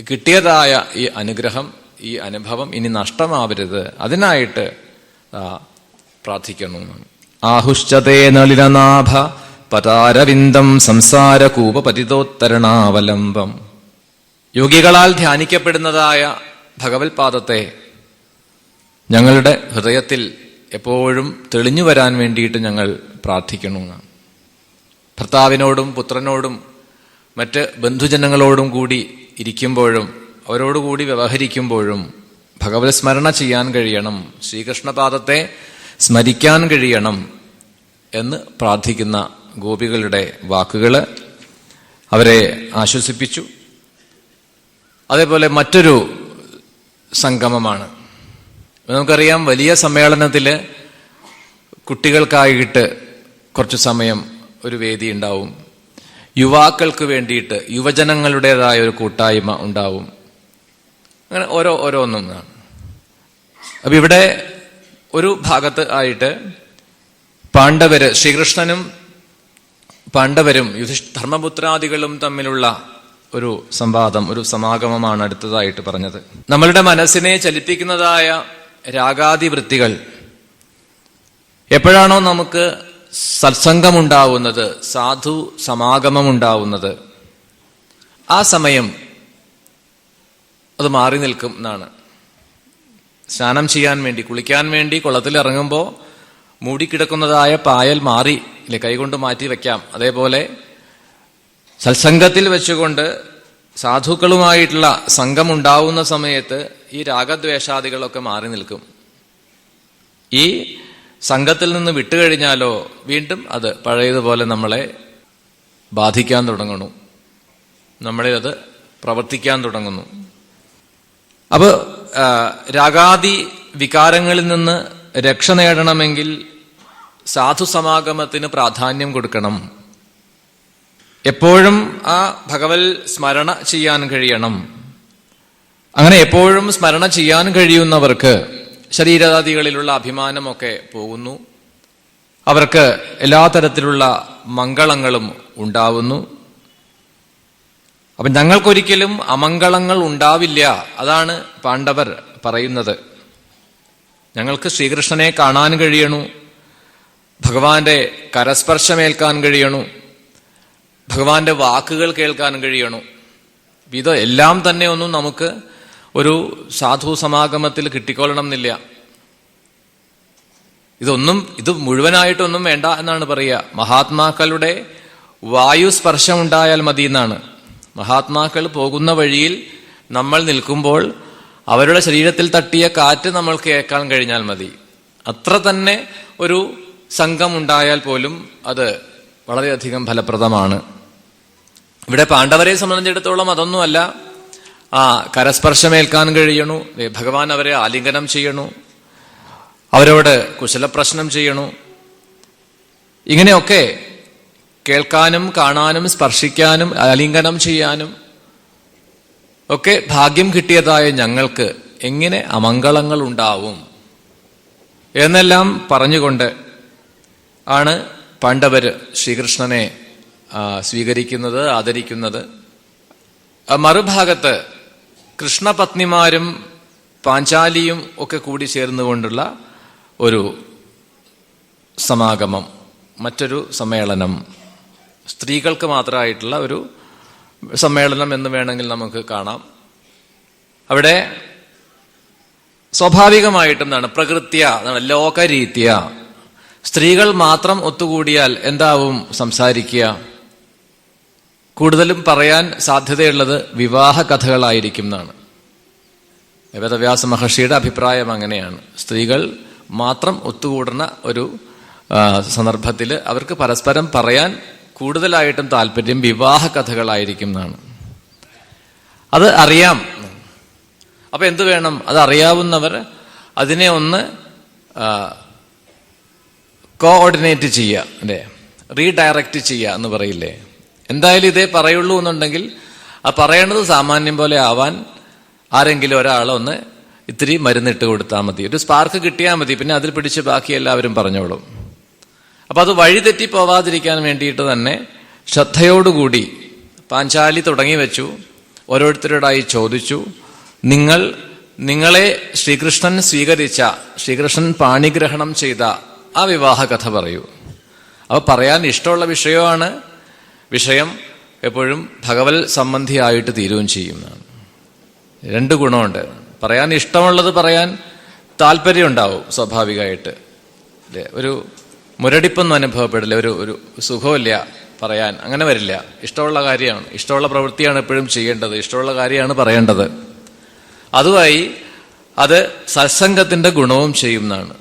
കിട്ടിയതായ ഈ അനുഗ്രഹം, ഈ അനുഭവം ഇനി നഷ്ടമാവരുത്. അതിനായിട്ട് പ്രാർത്ഥിക്കണം. ആഹുശ്ചതേ നളിനനാഭ പതാരവിന്ദം സംസാരകൂപപതിതോത്തരണാവലംബം. യോഗികളാൽ ധ്യാനിക്കപ്പെടുന്നതായ ഭഗവത്പാദത്തെ ഞങ്ങളുടെ ഹൃദയത്തിൽ എപ്പോഴും തെളിഞ്ഞു വരാൻ വേണ്ടിയിട്ട് ഞങ്ങൾ പ്രാർത്ഥിക്കണം. ഭർത്താവിനോടും പുത്രനോടും മറ്റ് ബന്ധുജനങ്ങളോടും കൂടി ഇരിക്കുമ്പോഴും അവരോടുകൂടി വ്യവഹരിക്കുമ്പോഴും ഭഗവത് സ്മരണ ചെയ്യാൻ കഴിയണം, ശ്രീകൃഷ്ണപാദത്തെ സ്മരിക്കാൻ കഴിയണം എന്ന് പ്രാർത്ഥിക്കുന്ന ഗോപികളുടെ വാക്കുകൾ അവരെ ആശ്വസിപ്പിച്ചു. അതേപോലെ മറ്റൊരു സംഗമമാണ്. നമുക്കറിയാം, വലിയ സമ്മേളനത്തിൽ കുട്ടികൾക്കായിട്ട് കുറച്ചു സമയം ഒരു വേദി ഉണ്ടാവും, യുവാക്കൾക്ക് വേണ്ടിയിട്ട് യുവജനങ്ങളുടേതായ ഒരു കൂട്ടായ്മ ഉണ്ടാവും. അങ്ങനെ ഓരോന്നും. അപ്പൊ ഇവിടെ ഒരു ഭാഗത്ത് ആയിട്ട് പാണ്ഡവര്, ശ്രീകൃഷ്ണനും പാണ്ഡവരും ധർമ്മപുത്രാദികളും തമ്മിലുള്ള ഒരു സംവാദം, ഒരു സമാഗമമാണ് അടുത്തതായിട്ട് പറഞ്ഞത്. നമ്മളുടെ മനസ്സിനെ ചലിപ്പിക്കുന്നതായ രാഗാദി വൃത്തികൾ എപ്പോഴാണോ നമുക്ക് സത്സംഗമുണ്ടാവുന്നത്, സാധു സമാഗമമുണ്ടാവുന്നത്, ആ സമയം അത് മാറി നിൽക്കും എന്നാണ്. സ്നാനം ചെയ്യാൻ വേണ്ടി, കുളിക്കാൻ വേണ്ടി കുളത്തിലിറങ്ങുമ്പോൾ മൂടിക്കിടക്കുന്നതായ പായൽ മാറി കൈകൊണ്ട് മാറ്റി വയ്ക്കാം. അതേപോലെ സത്സംഗത്തിൽ വെച്ചുകൊണ്ട് സാധുക്കളുമായിട്ടുള്ള സംഘമുണ്ടാവുന്ന സമയത്ത് ഈ രാഗദ്വേഷാദികളൊക്കെ മാറി നിൽക്കും. ഈ സംഘത്തിൽ നിന്ന് വിട്ടുകഴിഞ്ഞാലോ വീണ്ടും അത് പഴയതുപോലെ നമ്മളെ ബാധിക്കാൻ തുടങ്ങുന്നു, നമ്മളിൽ അത് പ്രവർത്തിക്കാൻ തുടങ്ങുന്നു. അപ്പൊ രാഗാദി വികാരങ്ങളിൽ നിന്ന് രക്ഷ നേടണമെങ്കിൽ സാധുസമാഗമത്തിന് പ്രാധാന്യം കൊടുക്കണം. എപ്പോഴും ആ ഭഗവത് സ്മരണ ചെയ്യാൻ കഴിയണം. അങ്ങനെ എപ്പോഴും സ്മരണ ചെയ്യാൻ കഴിയുന്നവർക്ക് ശരീരാദികളിലുള്ള അഭിമാനമൊക്കെ പോകുന്നു. അവർക്ക് എല്ലാ തരത്തിലുള്ള മംഗളങ്ങളും ഉണ്ടാവുന്നു. അപ്പൊ ഞങ്ങൾക്കൊരിക്കലും അമംഗളങ്ങൾ ഉണ്ടാവില്ല. അതാണ് പാണ്ഡവർ പറയുന്നത്. ഞങ്ങൾക്ക് ശ്രീകൃഷ്ണനെ കാണാൻ കഴിയണു, ഭഗവാന്റെ കരസ്പർശമേൽക്കാൻ കഴിയണു, ഭഗവാന്റെ വാക്കുകൾ കേൾക്കാൻ കഴിയണു. ഇത് എല്ലാം തന്നെ ഒന്നും നമുക്ക് ഒരു സാധു സമാഗമത്തിൽ കിട്ടിക്കൊള്ളണം എന്നില്ല. ഇത് മുഴുവനായിട്ടൊന്നും വേണ്ട എന്നാണ് പറയുക. മഹാത്മാക്കളുടെ വായുസ്പർശം ഉണ്ടായാൽ മതി എന്നാണ്. മഹാത്മാക്കൾ പോകുന്ന വഴിയിൽ നമ്മൾ നിൽക്കുമ്പോൾ അവരുടെ ശരീരത്തിൽ തട്ടിയ കാറ്റ് നമ്മൾ കേൾക്കാൻ കഴിഞ്ഞാൽ മതി. അത്ര തന്നെ ഒരു സംഘം ഉണ്ടായാൽ പോലും അത് വളരെയധികം ഫലപ്രദമാണ്. ഇവിടെ പാണ്ഡവരെ സംബന്ധിച്ചിടത്തോളം അതൊന്നുമല്ല. കരസ്പർശമേൽക്കാൻ കഴിയണു, ഭഗവാൻ അവരെ ആലിംഗനം ചെയ്യണു, അവരോട് കുശലപ്രശ്നം ചെയ്യണു. ഇങ്ങനെയൊക്കെ കേൾക്കാനും കാണാനും സ്പർശിക്കാനും ആലിംഗനം ചെയ്യാനും ഒക്കെ ഭാഗ്യം കിട്ടിയതായ ഞങ്ങൾക്ക് എങ്ങനെ അമംഗളങ്ങൾ ഉണ്ടാവും എന്നെല്ലാം പറഞ്ഞുകൊണ്ട് ആണ് പാണ്ഡവര് ശ്രീകൃഷ്ണനെ സ്വീകരിക്കുന്നത്, ആദരിക്കുന്നത്. മറുഭാഗത്ത് കൃഷ്ണപത്നിമാരും പാഞ്ചാലിയും ഒക്കെ കൂടി ചേർന്നുകൊണ്ടുള്ള ഒരു സമാഗമം, മറ്റൊരു സമ്മേളനം, സ്ത്രീകൾക്ക് മാത്രമായിട്ടുള്ള ഒരു സമ്മേളനം എന്ന് വേണമെങ്കിൽ നമുക്ക് കാണാം. അവിടെ സ്വാഭാവികമായിട്ടും പ്രകൃത്യ, ലോകരീത്യ സ്ത്രീകൾ മാത്രം ഒത്തുകൂടിയാൽ എന്താവും സംസാരിക്കുക? കൂടുതലും പറയാൻ സാധ്യതയുള്ളത് വിവാഹ കഥകളായിരിക്കും എന്നാണ്. വേദവ്യാസ മഹർഷിയുടെ അഭിപ്രായം അങ്ങനെയാണ്. സ്ത്രീകൾ മാത്രം ഒത്തുകൂടുന്ന ഒരു സന്ദർഭത്തിൽ അവർക്ക് പരസ്പരം പറയാൻ കൂടുതലായിട്ടും താല്പര്യം വിവാഹ കഥകളായിരിക്കും എന്നാണ്. അത് അറിയാം. അപ്പൊ എന്തു വേണം? അത് അറിയാവുന്നവർ അതിനെ ഒന്ന് കോഓർഡിനേറ്റ് ചെയ്യുക, അല്ലേ, റീഡയറക്റ്റ് ചെയ്യുക എന്ന് പറയില്ലേ. എന്തായാലും ഇതേ പറയുള്ളൂ എന്നുണ്ടെങ്കിൽ ആ പറയണത് സാമാന്യം പോലെ ആവാൻ ആരെങ്കിലും ഒരാളൊന്ന് ഇത്തിരി മരുന്നിട്ട് കൊടുത്താൽ മതി, ഒരു സ്പാർക്ക് കിട്ടിയാൽ മതി. പിന്നെ അതിൽ പിടിച്ച് ബാക്കി എല്ലാവരും പറഞ്ഞോളും. അപ്പൊ അത് വഴിതെറ്റിപ്പോവാതിരിക്കാൻ വേണ്ടിയിട്ട് തന്നെ ശ്രദ്ധയോടുകൂടി പാഞ്ചാലി തുടങ്ങി വെച്ചു. ഓരോരുത്തരോടായി ചോദിച്ചു, നിങ്ങളെ ശ്രീകൃഷ്ണൻ സ്വീകരിച്ച, ശ്രീകൃഷ്ണൻ പാണിഗ്രഹണം ചെയ്ത ആ വിവാഹ കഥ പറയൂ. അപ്പൊ പറയാൻ ഇഷ്ടമുള്ള വിഷയമാണ്. വിഷയം എപ്പോഴും ഭഗവത് സംബന്ധിയായിട്ട് തീരുകയും ചെയ്യുന്നതാണ്. രണ്ട് ഗുണമുണ്ട്. പറയാൻ ഇഷ്ടമുള്ളത് പറയാൻ താല്പര്യം ഉണ്ടാവും സ്വാഭാവികമായിട്ട്, അല്ലേ? ഒരു മുരടിപ്പൊന്നും അനുഭവപ്പെടില്ല, ഒരു സുഖമില്ല പറയാൻ, അങ്ങനെ വരില്ല. ഇഷ്ടമുള്ള കാര്യമാണ്, ഇഷ്ടമുള്ള പ്രവൃത്തിയാണ് എപ്പോഴും ചെയ്യേണ്ടത്, ഇഷ്ടമുള്ള കാര്യമാണ് പറയേണ്ടത്. അതുമായി അത് സത്സംഗത്തിന്റെ ഗുണവും ചെയ്യുന്നതാണ്.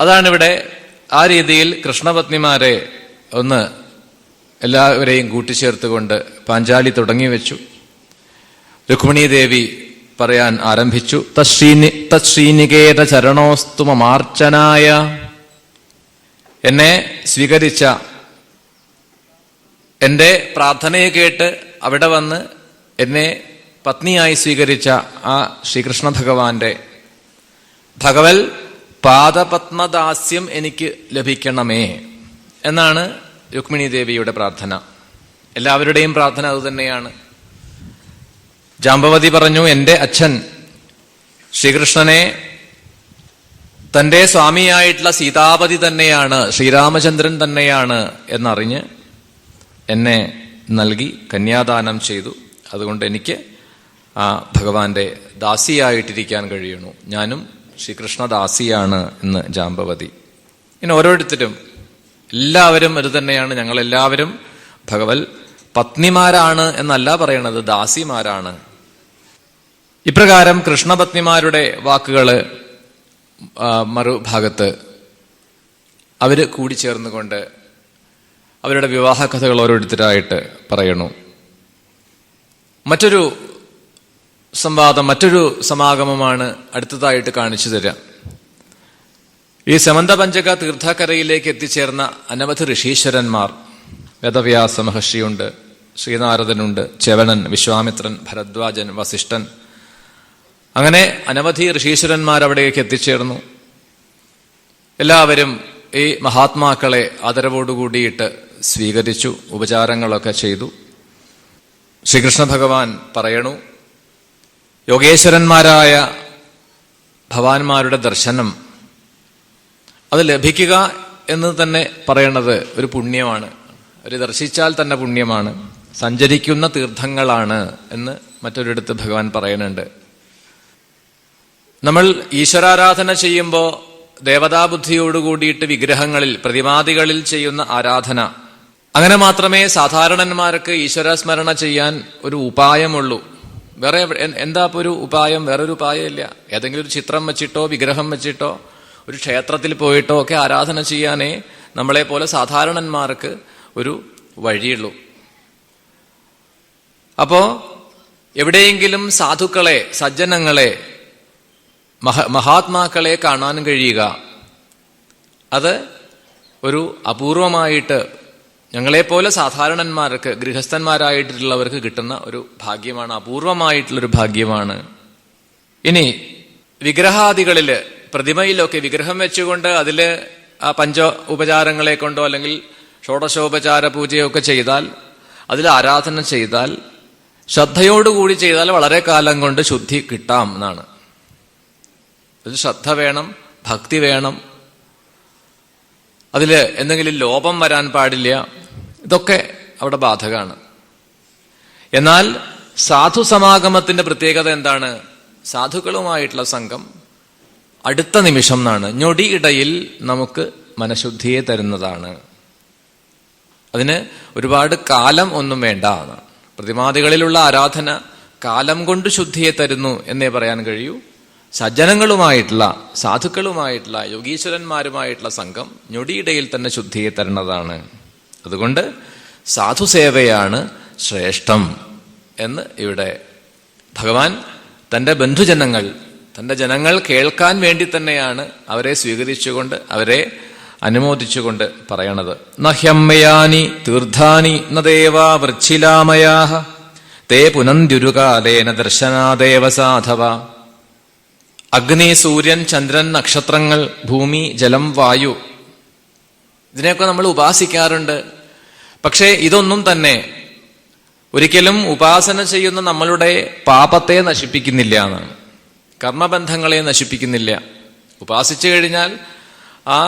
അതാണിവിടെ ആ രീതിയിൽ കൃഷ്ണപത്നിമാരെ ഒന്ന് എല്ലാവരെയും കൂട്ടിച്ചേർത്തുകൊണ്ട് പാഞ്ചാലി തുടങ്ങി വെച്ചു. രുക്മിണീ ദേവി പറയാൻ ആരംഭിച്ചു. തശ്രീനികേത ചരണോസ്തു മമാർച്ചനായ, എന്നെ സ്വീകരിച്ച, എന്റെ പ്രാർത്ഥനയെ കേട്ട് അവിടെ വന്ന് എന്നെ പത്നിയായി സ്വീകരിച്ച ആ ശ്രീകൃഷ്ണ ഭഗവാന്റെ ഭഗവൽ പാദപത്മദാസ്യം എനിക്ക് ലഭിക്കണമേ എന്നാണ് രുക്മിണീ ദേവിയുടെ പ്രാർത്ഥന. എല്ലാവരുടെയും പ്രാർത്ഥന അതുതന്നെയാണ്. ജാമ്പവതി പറഞ്ഞു, എന്റെ അച്ഛൻ ശ്രീകൃഷ്ണനെ തന്റെ സ്വാമിയായിട്ടുള്ള സീതാപതി തന്നെയാണ്, ശ്രീരാമചന്ദ്രൻ തന്നെയാണ് എന്നറിഞ്ഞ് എന്നെ നൽകി കന്യാദാനം ചെയ്തു. അതുകൊണ്ട് എനിക്ക് ആ ഭഗവാന്റെ ദാസിയായിട്ടിരിക്കാൻ കഴിയണു. ഞാനും ശ്രീകൃഷ്ണദാസിയാണ് എന്ന് ജാമ്പവതി. ഇനി ഓരോരുത്തരും എല്ലാവരും അത് തന്നെയാണ്. ഞങ്ങളെല്ലാവരും ഭഗവത് പത്നിമാരാണ് എന്നല്ല പറയണത്, ദാസിമാരാണ്. ഇപ്രകാരം കൃഷ്ണപത്നിമാരുടെ വാക്കുകള് മറുഭാഗത്ത് അവര് കൂടിച്ചേർന്നുകൊണ്ട് അവരുടെ വിവാഹ കഥകൾ ഓരോരുത്തരായിട്ട് പറയണു. മറ്റൊരു സംവാദം, മറ്റൊരു സമാഗമമാണ് അടുത്തതായിട്ട് കാണിച്ചു തരാം. ഈ സമന്തപഞ്ചക തീർത്ഥക്കരയിലേക്ക് എത്തിച്ചേർന്ന അനവധി ഋഷീശ്വരന്മാർ, വേദവ്യാസ മഹർഷിയുണ്ട്, ശ്രീനാരദനുണ്ട്, ച്യവനൻ, വിശ്വാമിത്രൻ, ഭരദ്വാജൻ, വസിഷ്ഠൻ, അങ്ങനെ അനവധി ഋഷീശ്വരന്മാർ അവിടേക്ക് എത്തിച്ചേർന്നു. എല്ലാവരും ഈ മഹാത്മാക്കളെ ആദരവോടുകൂടിയിട്ട് സ്വീകരിച്ചു, ഉപചാരങ്ങളൊക്കെ ചെയ്തു. ശ്രീകൃഷ്ണ ഭഗവാൻ പറയണു, യോഗേശ്വരന്മാരായ ഭഗവാന്മാരുടെ ദർശനം അത് ലഭിക്കുക എന്ന് തന്നെ പറയണത് ഒരു പുണ്യമാണ്. ഒരു ദർശിച്ചാൽ തന്നെ പുണ്യമാണ്, സഞ്ചരിക്കുന്ന തീർത്ഥങ്ങളാണ് എന്ന് മറ്റൊരിടത്ത് ഭഗവാൻ പറയുന്നുണ്ട്. നമ്മൾ ഈശ്വരാരാധന ചെയ്യുമ്പോൾ ദേവതാബുദ്ധിയോടുകൂടിയിട്ട് വിഗ്രഹങ്ങളിൽ, പ്രതിമാദികളിൽ ചെയ്യുന്ന ആരാധന, അങ്ങനെ മാത്രമേ സാധാരണന്മാർക്ക് ഈശ്വരസ്മരണ ചെയ്യാൻ ഒരു ഉപായമുള്ളൂ. വേറെ എന്താ ഇപ്പൊ ഒരു ഉപായം? വേറൊരു ഉപായമില്ല. ഏതെങ്കിലും ഒരു ചിത്രം വെച്ചിട്ടോ വിഗ്രഹം വെച്ചിട്ടോ ഒരു ക്ഷേത്രത്തിൽ പോയിട്ടോ ഒക്കെ ആരാധന ചെയ്യാനേ നമ്മളെ പോലെ സാധാരണന്മാർക്ക് ഒരു വഴിയുള്ളൂ. അപ്പോ എവിടെയെങ്കിലും സാധുക്കളെ, സജ്ജനങ്ങളെ, മഹാത്മാക്കളെ കാണാൻ കഴിയുക, അത് ഒരു അപൂർവമായിട്ട് ഞങ്ങളെപ്പോലെ സാധാരണന്മാർക്ക്, ഗൃഹസ്ഥന്മാരായിട്ടുള്ളവർക്ക് കിട്ടുന്ന ഒരു ഭാഗ്യമാണ്, അപൂർവമായിട്ടുള്ളൊരു ഭാഗ്യമാണ്. ഇനി വിഗ്രഹാദികളില്, പ്രതിമയിലൊക്കെ വിഗ്രഹം വെച്ചുകൊണ്ട് അതില് ആ പഞ്ച ഉപചാരങ്ങളെ കൊണ്ടോ അല്ലെങ്കിൽ ഷോഡശോപചാര പൂജയൊക്കെ ചെയ്താൽ, അതിൽ ആരാധന ചെയ്താൽ, ശ്രദ്ധയോടുകൂടി ചെയ്താൽ വളരെ കാലം കൊണ്ട് ശുദ്ധി കിട്ടാം എന്നാണ്. അത് ശ്രദ്ധ വേണം, ഭക്തി വേണം, അതില് എന്തെങ്കിലും ലോപം വരാൻ പാടില്ല. ഇതൊക്കെ അവിടെ ബാധകമാണ്. എന്നാൽ സാധു സമാഗമത്തിന്റെ പ്രത്യേകത എന്താണ്? സാധുക്കളുമായിട്ടുള്ള സംഘം അടുത്ത നിമിഷം എന്നാണ്, ഞൊടിയിടയിൽ നമുക്ക് മനഃശുദ്ധിയെ തരുന്നതാണ്. അതിന് ഒരുപാട് കാലം ഒന്നും വേണ്ട. പ്രതിമാദികളിലുള്ള ആരാധന കാലം കൊണ്ട് ശുദ്ധിയെ തരുന്നു എന്നേ പറയാൻ കഴിയൂ. സജ്ജനങ്ങളുമായിട്ടുള്ള, സാധുക്കളുമായിട്ടുള്ള, യോഗീശ്വരന്മാരുമായിട്ടുള്ള സംഘം ഞൊടിയിടയിൽ തന്നെ ശുദ്ധിയെ തരുന്നതാണ്. അതുകൊണ്ട് സാധുസേവയാണ് ശ്രേഷ്ഠം എന്ന് ഇവിടെ ഭഗവാൻ തന്റെ ബന്ധുജനങ്ങൾ, തന്റെ ജനങ്ങൾ കേൾക്കാൻ വേണ്ടി തന്നെയാണ് അവരെ സ്വീകരിച്ചുകൊണ്ട്, അവരെ അനുമോദിച്ചുകൊണ്ട് പറയണത്. നഹ്യമ്മയാനി തീർത്ഥാനി നദേവാ വൃച്ഛിലാമയാഹ തേ പുനന്ത്യുരുകാലേന ദർശനാദേവ സാധവ. അഗ്നി, സൂര്യൻ, ചന്ദ്രൻ, നക്ഷത്രങ്ങൾ, ഭൂമി, ജലം, വായു ഇതിനെയൊക്കെ നമ്മൾ ഉപാസിക്കാറുണ്ട്. പക്ഷേ ഇതൊന്നും തന്നെ ഒരിക്കലും ഉപാസന ചെയ്യുന്ന നമ്മളുടെ പാപത്തെ നശിപ്പിക്കുന്നില്ല എന്നാണ്, കർമ്മബന്ധങ്ങളെ നശിപ്പിക്കുന്നില്ല. ഉപാസിച്ചു കഴിഞ്ഞാൽ ആ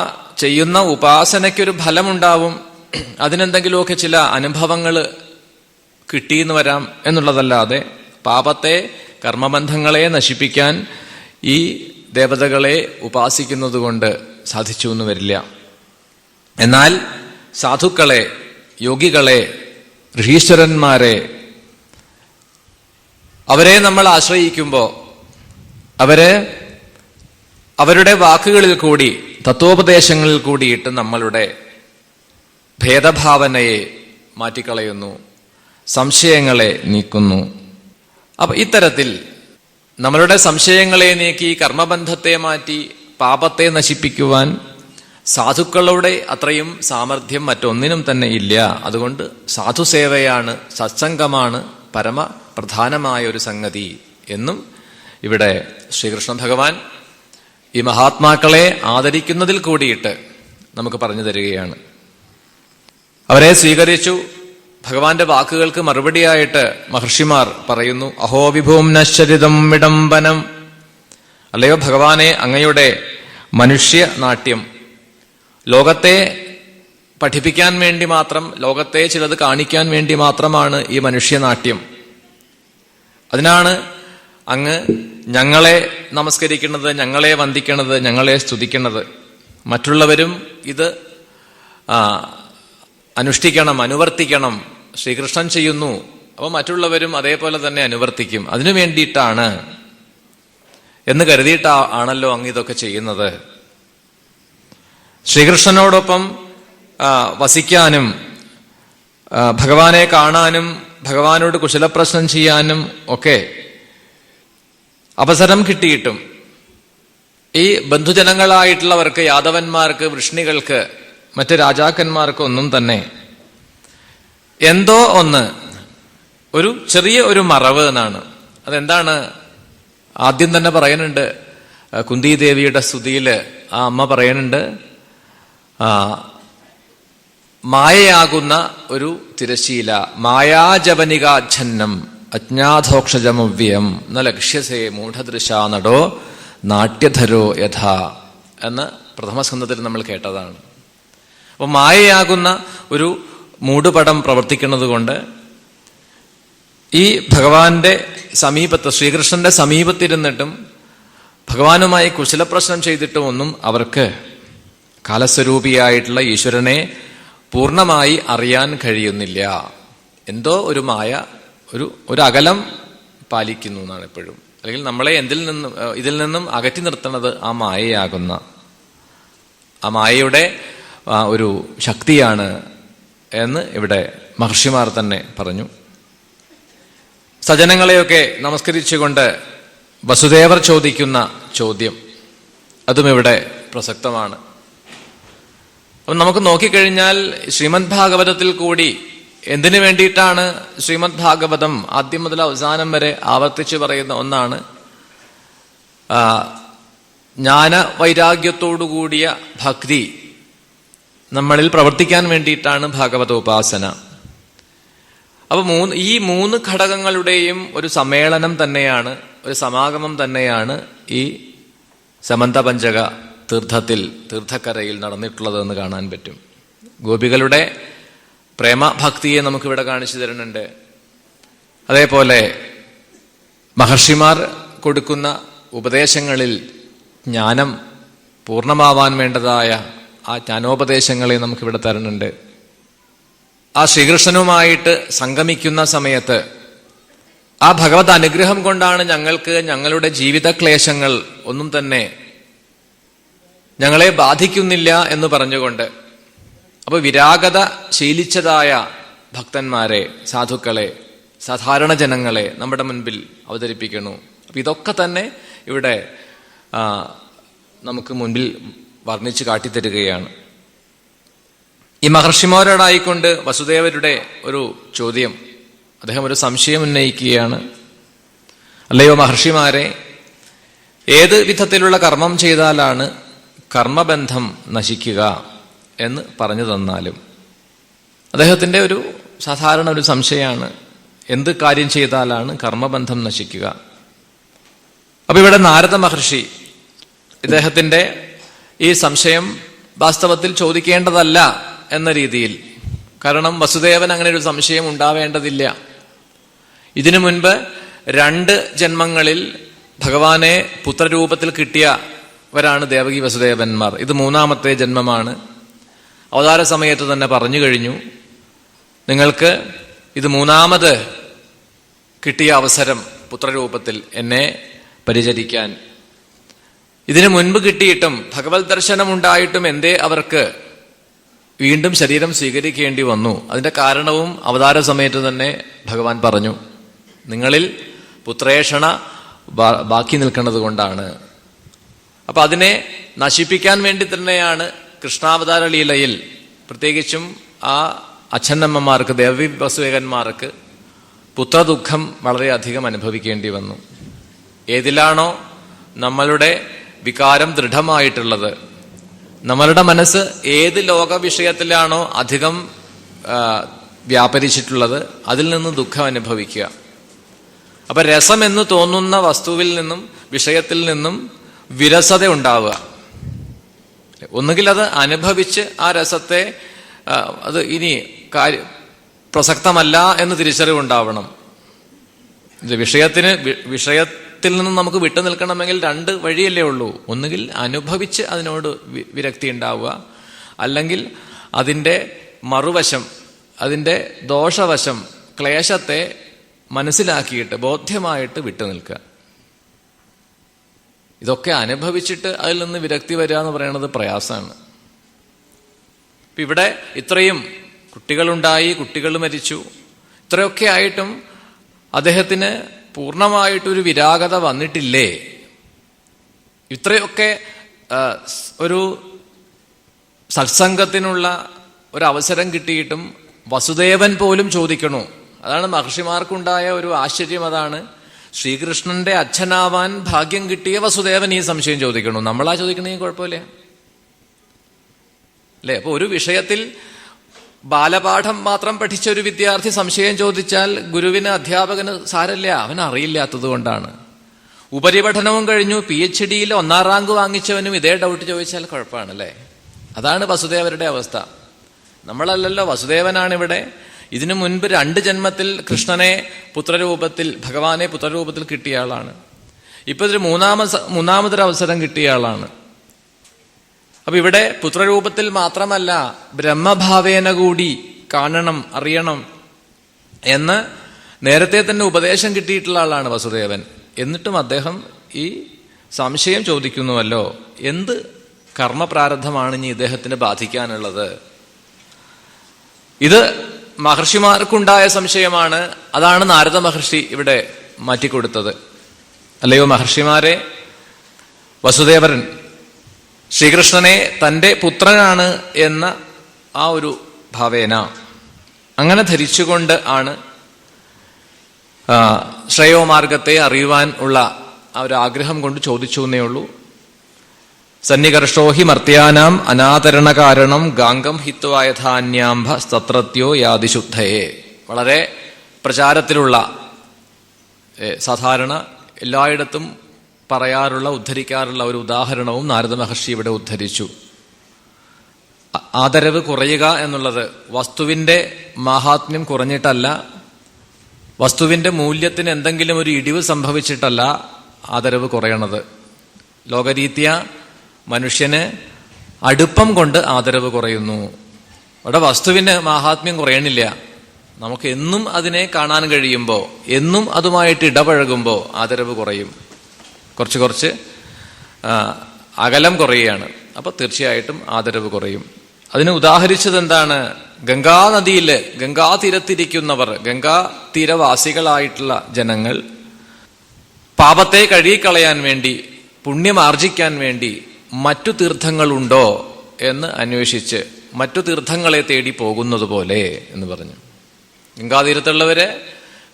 ചെയ്യുന്ന ഉപാസനയ്ക്കൊരു ഫലമുണ്ടാവും, അതിനെന്തെങ്കിലുമൊക്കെ ചില അനുഭവങ്ങൾ കിട്ടിയെന്ന് വരാം എന്നുള്ളതല്ലാതെ പാപത്തെ, കർമ്മബന്ധങ്ങളെ നശിപ്പിക്കാൻ ഈ ദേവതകളെ ഉപാസിക്കുന്നത് കൊണ്ട് സാധിച്ചു എന്ന് വരില്ല. എന്നാൽ സാധുക്കളെ, യോഗികളെ, ഋഷീശ്വരന്മാരെ, അവരെ നമ്മൾ ആശ്രയിക്കുമ്പോൾ അവരുടെ വാക്കുകളിൽ കൂടി, തത്വോപദേശങ്ങളിൽ കൂടിയിട്ട് നമ്മളുടെ ഭേദഭാവനയെ മാറ്റിക്കളയുന്നു, സംശയങ്ങളെ നീക്കുന്നു. അപ്പൊ ഇത്തരത്തിൽ നമ്മളുടെ സംശയങ്ങളെ നീക്കി കർമ്മബന്ധത്തെ മാറ്റി പാപത്തെ നശിപ്പിക്കുവാൻ സാധുക്കളുടെ അത്രയും സാമർഥ്യം മറ്റൊന്നിനും തന്നെ ഇല്ല. അതുകൊണ്ട് സാധുസേവയാണ്, സത്സംഗമാണ് പരമപ്രധാനമായ ഒരു സംഗതി എന്നും ഇവിടെ ശ്രീകൃഷ്ണ ഭഗവാൻ ഈ മഹാത്മാക്കളെ ആദരിക്കുന്നതിൽ കൂടിയിട്ട് നമുക്ക് പറഞ്ഞു തരികയാണ്. അവരെ സ്വീകരിച്ചു. ഭഗവാന്റെ വാക്കുകൾക്ക് മറുപടിയായിട്ട് മഹർഷിമാർ പറയുന്നു, അഹോ വിഭൂം നശ്ചരിതം വിഡംബനം. അല്ലയോ ഭഗവാനെ, അങ്ങയുടെ മനുഷ്യ നാട്യം, ലോകത്തെ പഠിപ്പിക്കാൻ വേണ്ടി മാത്രം, ലോകത്തെ ചിലത് കാണിക്കാൻ വേണ്ടി മാത്രമാണ് ഈ മനുഷ്യനാട്യം. അതിനാണ് അങ്ങ് ഞങ്ങളെ നമസ്കരിക്കുന്നത്, ഞങ്ങളെ വന്ദിക്കുന്നത്, ഞങ്ങളെ സ്തുതിക്കുന്നത്. മറ്റുള്ളവരും ഇത് അനുഷ്ഠിക്കണം, അനുവർത്തിക്കണം. ശ്രീകൃഷ്ണൻ ചെയ്യുന്നു, അപ്പോൾ മറ്റുള്ളവരും അതേപോലെ തന്നെ അനുവർത്തിക്കും. അതിനു വേണ്ടിയിട്ടാണ് എന്ന് കരുതിയിട്ടാണല്ലോ അങ്ങ് ഇതൊക്കെ ചെയ്യുന്നത്. ശ്രീകൃഷ്ണനോടൊപ്പം വസിക്കാനും ഭഗവാനെ കാണാനും ഭഗവാനോട് കുശലപ്രശ്നം ചെയ്യാനും ഒക്കെ അവസരം കിട്ടിയിട്ടും ഈ ബന്ധുജനങ്ങളായിട്ടുള്ളവർക്ക്, യാദവന്മാർക്ക്, വൃഷ്ണികൾക്ക്, മറ്റ് രാജാക്കന്മാർക്ക് ഒന്നും തന്നെ എന്തോ ഒന്ന്, ഒരു ചെറിയ ഒരു മറവ് എന്നാണ്. അതെന്താണ്? ആദ്യം തന്നെ പറയുന്നുണ്ട്, കുന്തിദേവിയുടെ സ്തുതിയില് ആ അമ്മ പറയുന്നുണ്ട്, മായയാകുന്ന ഒരു തിരശീല, മായാജവനികാച്ഛന്നം അജ്ഞാധോക്ഷജമവ്യം ന ലക്ഷ്യസേ മൂഢദൃശ നടോ നാട്യധരോ യഥാ എന്ന് പ്രഥമസ്കന്ധത്തിൽ നമ്മൾ കേട്ടതാണ്. അപ്പൊ മായയാകുന്ന ഒരു മൂടുപടം പ്രവർത്തിക്കുന്നത് കൊണ്ട് ഈ ഭഗവാന്റെ സമീപത്ത്, ശ്രീകൃഷ്ണന്റെ സമീപത്തിരുന്നിട്ടും ഭഗവാനുമായി കുശലപ്രശ്നം ചെയ്തിട്ടും ഒന്നും അവർക്ക് കാലസ്വരൂപിയായിട്ടുള്ള ഈശ്വരനെ പൂർണ്ണമായി അറിയാൻ കഴിയുന്നില്ല. എന്തോ ഒരു മായ, ഒരു അകലം പാലിക്കുന്നു എന്നാണ് എപ്പോഴും. അല്ലെങ്കിൽ നമ്മളെ ഇതിൽ നിന്നും അകറ്റി നിർത്തുന്നത് ആ മായയാകുന്ന, ആ മായയുടെ ഒരു ശക്തിയാണ് എന്ന് ഇവിടെ മഹർഷിമാർ തന്നെ പറഞ്ഞു. സജ്ജനങ്ങളെയൊക്കെ നമസ്കരിച്ചുകൊണ്ട് വസുദേവർ ചോദിക്കുന്ന ചോദ്യം, അതും ഇവിടെ പ്രസക്തമാണ്. അപ്പം നമുക്ക് നോക്കിക്കഴിഞ്ഞാൽ ശ്രീമദ് ഭാഗവതത്തിൽ കൂടി എന്തിനു വേണ്ടിയിട്ടാണ് ശ്രീമദ് ഭാഗവതം ആദ്യം മുതൽ അവസാനം വരെ ആവർത്തിച്ച് പറയുന്ന ഒന്നാണ്, ജ്ഞാന വൈരാഗ്യത്തോടുകൂടിയ ഭക്തി നമ്മളിൽ പ്രവർത്തിക്കാൻ വേണ്ടിയിട്ടാണ് ഭാഗവതോപാസന. അപ്പൊ ഈ മൂന്ന് ഘടകങ്ങളുടെയും ഒരു സമ്മേളനം തന്നെയാണ്, ഒരു സമാഗമം തന്നെയാണ് ഈ സമന്തപഞ്ചക തീർത്ഥക്കരയിൽ നടന്നിട്ടുള്ളതെന്ന് കാണാൻ പറ്റും. ഗോപികളുടെ പ്രേമഭക്തിയെ നമുക്കിവിടെ കാണിച്ചു തരുന്നുണ്ട്. അതേപോലെ മഹർഷിമാർ കൊടുക്കുന്ന ഉപദേശങ്ങളിൽ ജ്ഞാനം പൂർണ്ണമാവാൻ വേണ്ടതായ ആ ജ്ഞാനോപദേശങ്ങളെ നമുക്കിവിടെ തരുന്നുണ്ട്. ആ ശ്രീകൃഷ്ണനുമായിട്ട് സംഗമിക്കുന്ന സമയത്ത് ആ ഭഗവത് അനുഗ്രഹം കൊണ്ടാണ് ഞങ്ങൾക്ക് ഞങ്ങളുടെ ജീവിതക്ലേശങ്ങൾ ഒന്നും തന്നെ ഞങ്ങളെ ബാധിക്കുന്നില്ല എന്ന് പറഞ്ഞുകൊണ്ട്, അപ്പൊ വിരാഗത ശീലിച്ചതായ ഭക്തന്മാരെ, സാധുക്കളെ, സാധാരണ ജനങ്ങളെ നമ്മുടെ മുൻപിൽ അവതരിപ്പിക്കുന്നു. അപ്പൊ ഇതൊക്കെ തന്നെ ഇവിടെ നമുക്ക് മുൻപിൽ വർണ്ണിച്ച് കാട്ടിത്തരികയാണ്. ഈ മഹർഷിമാരോടായിക്കൊണ്ട് വസുദേവരുടെ ഒരു ചോദ്യം, അദ്ദേഹം ഒരു സംശയം ഉന്നയിക്കുകയാണ്. അല്ലയോ മഹർഷിമാരെ, ഏത് വിധത്തിലുള്ള കർമ്മം ചെയ്താലാണ് കർമ്മബന്ധം നശിക്കുക എന്ന് പറഞ്ഞു തന്നാലും. അദ്ദേഹത്തിൻ്റെ ഒരു സാധാരണ ഒരു സംശയമാണ്, എന്ത് കാര്യം ചെയ്താലാണ് കർമ്മബന്ധം നശിക്കുക. അപ്പൊ ഇവിടെ നാരദ മഹർഷി ഇദ്ദേഹത്തിൻ്റെ ഈ സംശയം വാസ്തവത്തിൽ ചോദിക്കേണ്ടതല്ല എന്ന രീതിയിൽ, കാരണം വസുദേവൻ അങ്ങനെ ഒരു സംശയം ഉണ്ടാവേണ്ടതില്ല. ഇതിനു മുൻപ് 2 ജന്മങ്ങളിൽ ഭഗവാനെ പുത്രരൂപത്തിൽ കിട്ടിയവരാണ് ദേവകി വസുദേവന്മാർ. ഇത് 3ാമത്തെ ജന്മമാണ്. അവതാര സമയത്ത് തന്നെ പറഞ്ഞു കഴിഞ്ഞു, നിങ്ങൾക്ക് ഇത് 3ാമത് കിട്ടിയ അവസരം പുത്രരൂപത്തിൽ എന്നെ പരിചരിക്കാൻ. ഇതിനു മുൻപ് കിട്ടിയിട്ടും ഭഗവത് ദർശനം ഉണ്ടായിട്ടും എന്തേ അവർക്ക് വീണ്ടും ശരീരം സ്വീകരിക്കേണ്ടി വന്നു? അതിന്റെ കാരണവും അവതാര സമയത്ത് തന്നെ ഭഗവാൻ പറഞ്ഞു, നിങ്ങളിൽ പുത്രേഷണ ബാക്കി നിൽക്കുന്നത് കൊണ്ടാണ്. അപ്പൊ അതിനെ നശിപ്പിക്കാൻ വേണ്ടി തന്നെയാണ് കൃഷ്ണാവതാര ലീലയിൽ പ്രത്യേകിച്ചും ആ അച്ഛനമ്മമാർക്ക്, ദേവി വസുദേവന്മാർക്ക് പുത്രദുഃഖം വളരെയധികം അനുഭവിക്കേണ്ടി വന്നു. ഏതിലാണോ നമ്മളുടെ വികാരം ദൃഢമായിട്ടുള്ളത്, നമ്മളുടെ മനസ്സ് ഏത് ലോക വിഷയത്തിലാണോ അധികം വ്യാപരിച്ചിട്ടുള്ളത്, അതിൽ നിന്ന് ദുഃഖം അനുഭവിക്കുക. അപ്പൊ രസം എന്ന് തോന്നുന്ന വസ്തുവിൽ നിന്നും വിഷയത്തിൽ നിന്നും വിരസത ഉണ്ടാവുക. ഒന്നുകിൽ അത് അനുഭവിച്ച് ആ രസത്തെ അത് ഇനി പ്രസക്തമല്ല എന്ന് തിരിച്ചറിവുണ്ടാവണം. ഇത് വിഷയത്തിൽ നിന്നും നമുക്ക് വിട്ടു നിൽക്കണമെങ്കിൽ 2 വഴിയല്ലേ ഉള്ളൂ. ഒന്നുകിൽ അനുഭവിച്ച് അതിനോട് വിരക്തി ഉണ്ടാവുക, അല്ലെങ്കിൽ അതിൻ്റെ മറുവശം, അതിൻ്റെ ദോഷവശം, ക്ലേശത്തെ മനസ്സിലാക്കിയിട്ട് ബോധ്യമായിട്ട് വിട്ടു നിൽക്കുക. ഇതൊക്കെ അനുഭവിച്ചിട്ട് അതിൽ നിന്ന് വിരക്തി വരിക എന്ന് പറയുന്നത് പ്രയാസമാണ്. ഇപ്പം ഇവിടെ ഇത്രയും കുട്ടികളുണ്ടായി, കുട്ടികൾ മരിച്ചു, ഇത്രയൊക്കെ ആയിട്ടും അദ്ദേഹത്തിന് പൂർണ്ണമായിട്ടൊരു വിരാഗത വന്നിട്ടില്ലേ? ഇത്രയൊക്കെ ഒരു സത്സംഗത്തിനുള്ള ഒരവസരം കിട്ടിയിട്ടും വസുദേവൻ പോലും ചോദിക്കണു. അതാണ് മഹർഷിമാർക്കുണ്ടായ ഒരു ആശ്ചര്യം. അതാണ് ശ്രീകൃഷ്ണന്റെ അച്ഛനാവാൻ ഭാഗ്യം കിട്ടിയ വസുദേവൻ ഈ സംശയം ചോദിക്കണു. നമ്മളാ ചോദിക്കണമെങ്കിൽ കുഴപ്പമില്ല അല്ലേ? അപ്പൊ ഒരു വിഷയത്തിൽ ബാലപാഠം മാത്രം പഠിച്ച ഒരു വിദ്യാർത്ഥി സംശയം ചോദിച്ചാൽ ഗുരുവിന്, അധ്യാപകന് സാരല്ല, അവൻ അറിയില്ലാത്തത് കൊണ്ടാണ്. ഉപരിപഠനവും കഴിഞ്ഞു PhD-യിൽ 1ാം റാങ്ക് വാങ്ങിച്ചവനും ഇതേ ഡൗട്ട് ചോദിച്ചാൽ കുഴപ്പമാണല്ലേ? അതാണ് വസുദേവരുടെ അവസ്ഥ. നമ്മളല്ലല്ലോ, വസുദേവനാണ് ഇവിടെ. ഇതിനു മുൻപ് 2 ജന്മത്തിൽ കൃഷ്ണനെ പുത്രരൂപത്തിൽ, ഭഗവാനെ പുത്രരൂപത്തിൽ കിട്ടിയ ആളാണ്. ഇപ്പൊ ഇതിൽ മൂന്നാമതൊരു അവസരം കിട്ടിയ ആളാണ്. അപ്പൊ ഇവിടെ പുത്രരൂപത്തിൽ മാത്രമല്ല, ബ്രഹ്മഭാവേന കൂടി കാണണം, അറിയണം എന്ന് നേരത്തെ തന്നെ ഉപദേശം കിട്ടിയിട്ടുള്ള ആളാണ് വസുദേവൻ. എന്നിട്ടും അദ്ദേഹം ഈ സംശയം ചോദിക്കുന്നുവല്ലോ, എന്ത് കർമ്മപ്രാരബ്ധമാണ് ഇനി ഇദ്ദേഹത്തിന് ബാധിക്കാനുള്ളത്? ഇത് മഹർഷിമാർക്കുണ്ടായ സംശയമാണ്. അതാണ് നാരദ മഹർഷി ഇവിടെ മാറ്റിക്കൊടുത്തത്. അല്ലയോ മഹർഷിമാരെ, വസുദേവൻ ശ്രീകൃഷ്ണനെ തൻ്റെ പുത്രനാണ് എന്ന ആ ഒരു ഭാവേന അങ്ങനെ ധരിച്ചുകൊണ്ട് ആണ് ശ്രേയോമാർഗത്തെ അറിയുവാൻ ഉള്ള ആ ഒരു ആഗ്രഹം കൊണ്ട് ചോദിച്ചു എന്നേ ഉള്ളൂ. സന്നികർഷോ ഹി മർത്യാനാം അനാതരണ കാരണം ഗാംഗം ഹിത്വാ യഥാന്യാംഭ സ്തത്രത്യോ യാതിശുദ്ധയെ. വളരെ പ്രചാരത്തിലുള്ള, സാധാരണ എല്ലായിടത്തും പറയാറുള്ള, ഉദ്ധരിക്കാറുള്ള ഒരു ഉദാഹരണവും നാരദ മഹർഷി ഇവിടെ ഉദ്ധരിച്ചു. ആദരവ് കുറയുക എന്നുള്ളത് വസ്തുവിന്റെ മാഹാത്മ്യം കുറഞ്ഞിട്ടല്ല, വസ്തുവിന്റെ മൂല്യത്തിന് എന്തെങ്കിലും ഒരു ഇടിവ് സംഭവിച്ചിട്ടല്ല ആദരവ് കുറയണത്. ലോകരീത്യ മനുഷ്യന് അടുപ്പം കൊണ്ട് ആദരവ് കുറയുന്നു. അവിടെ വസ്തുവിന് മാഹാത്മ്യം കുറയണില്ല. നമുക്ക് എന്നും അതിനെ കാണാൻ കഴിയുമ്പോൾ, എന്നും അതുമായിട്ട് ഇടപഴകുമ്പോൾ ആദരവ് കുറയും. കുറച്ച് അകലം കുറയുകയാണ്. അപ്പൊ തീർച്ചയായിട്ടും ആദരവ് കുറയും. അതിന് ഉദാഹരിച്ചത് എന്താണ്? ഗംഗാനദിയില്, ഗംഗാതീരത്തിരിക്കുന്നവർ, ഗംഗാതീരവാസികളായിട്ടുള്ള ജനങ്ങൾ പാപത്തെ കഴുകിക്കളയാൻ വേണ്ടി, പുണ്യമാർജിക്കാൻ വേണ്ടി മറ്റു തീർത്ഥങ്ങളുണ്ടോ എന്ന് അന്വേഷിച്ച് മറ്റു തീർത്ഥങ്ങളെ തേടി പോകുന്നത് പോലെ എന്ന് പറഞ്ഞു. ഗംഗാതീരത്തുള്ളവര്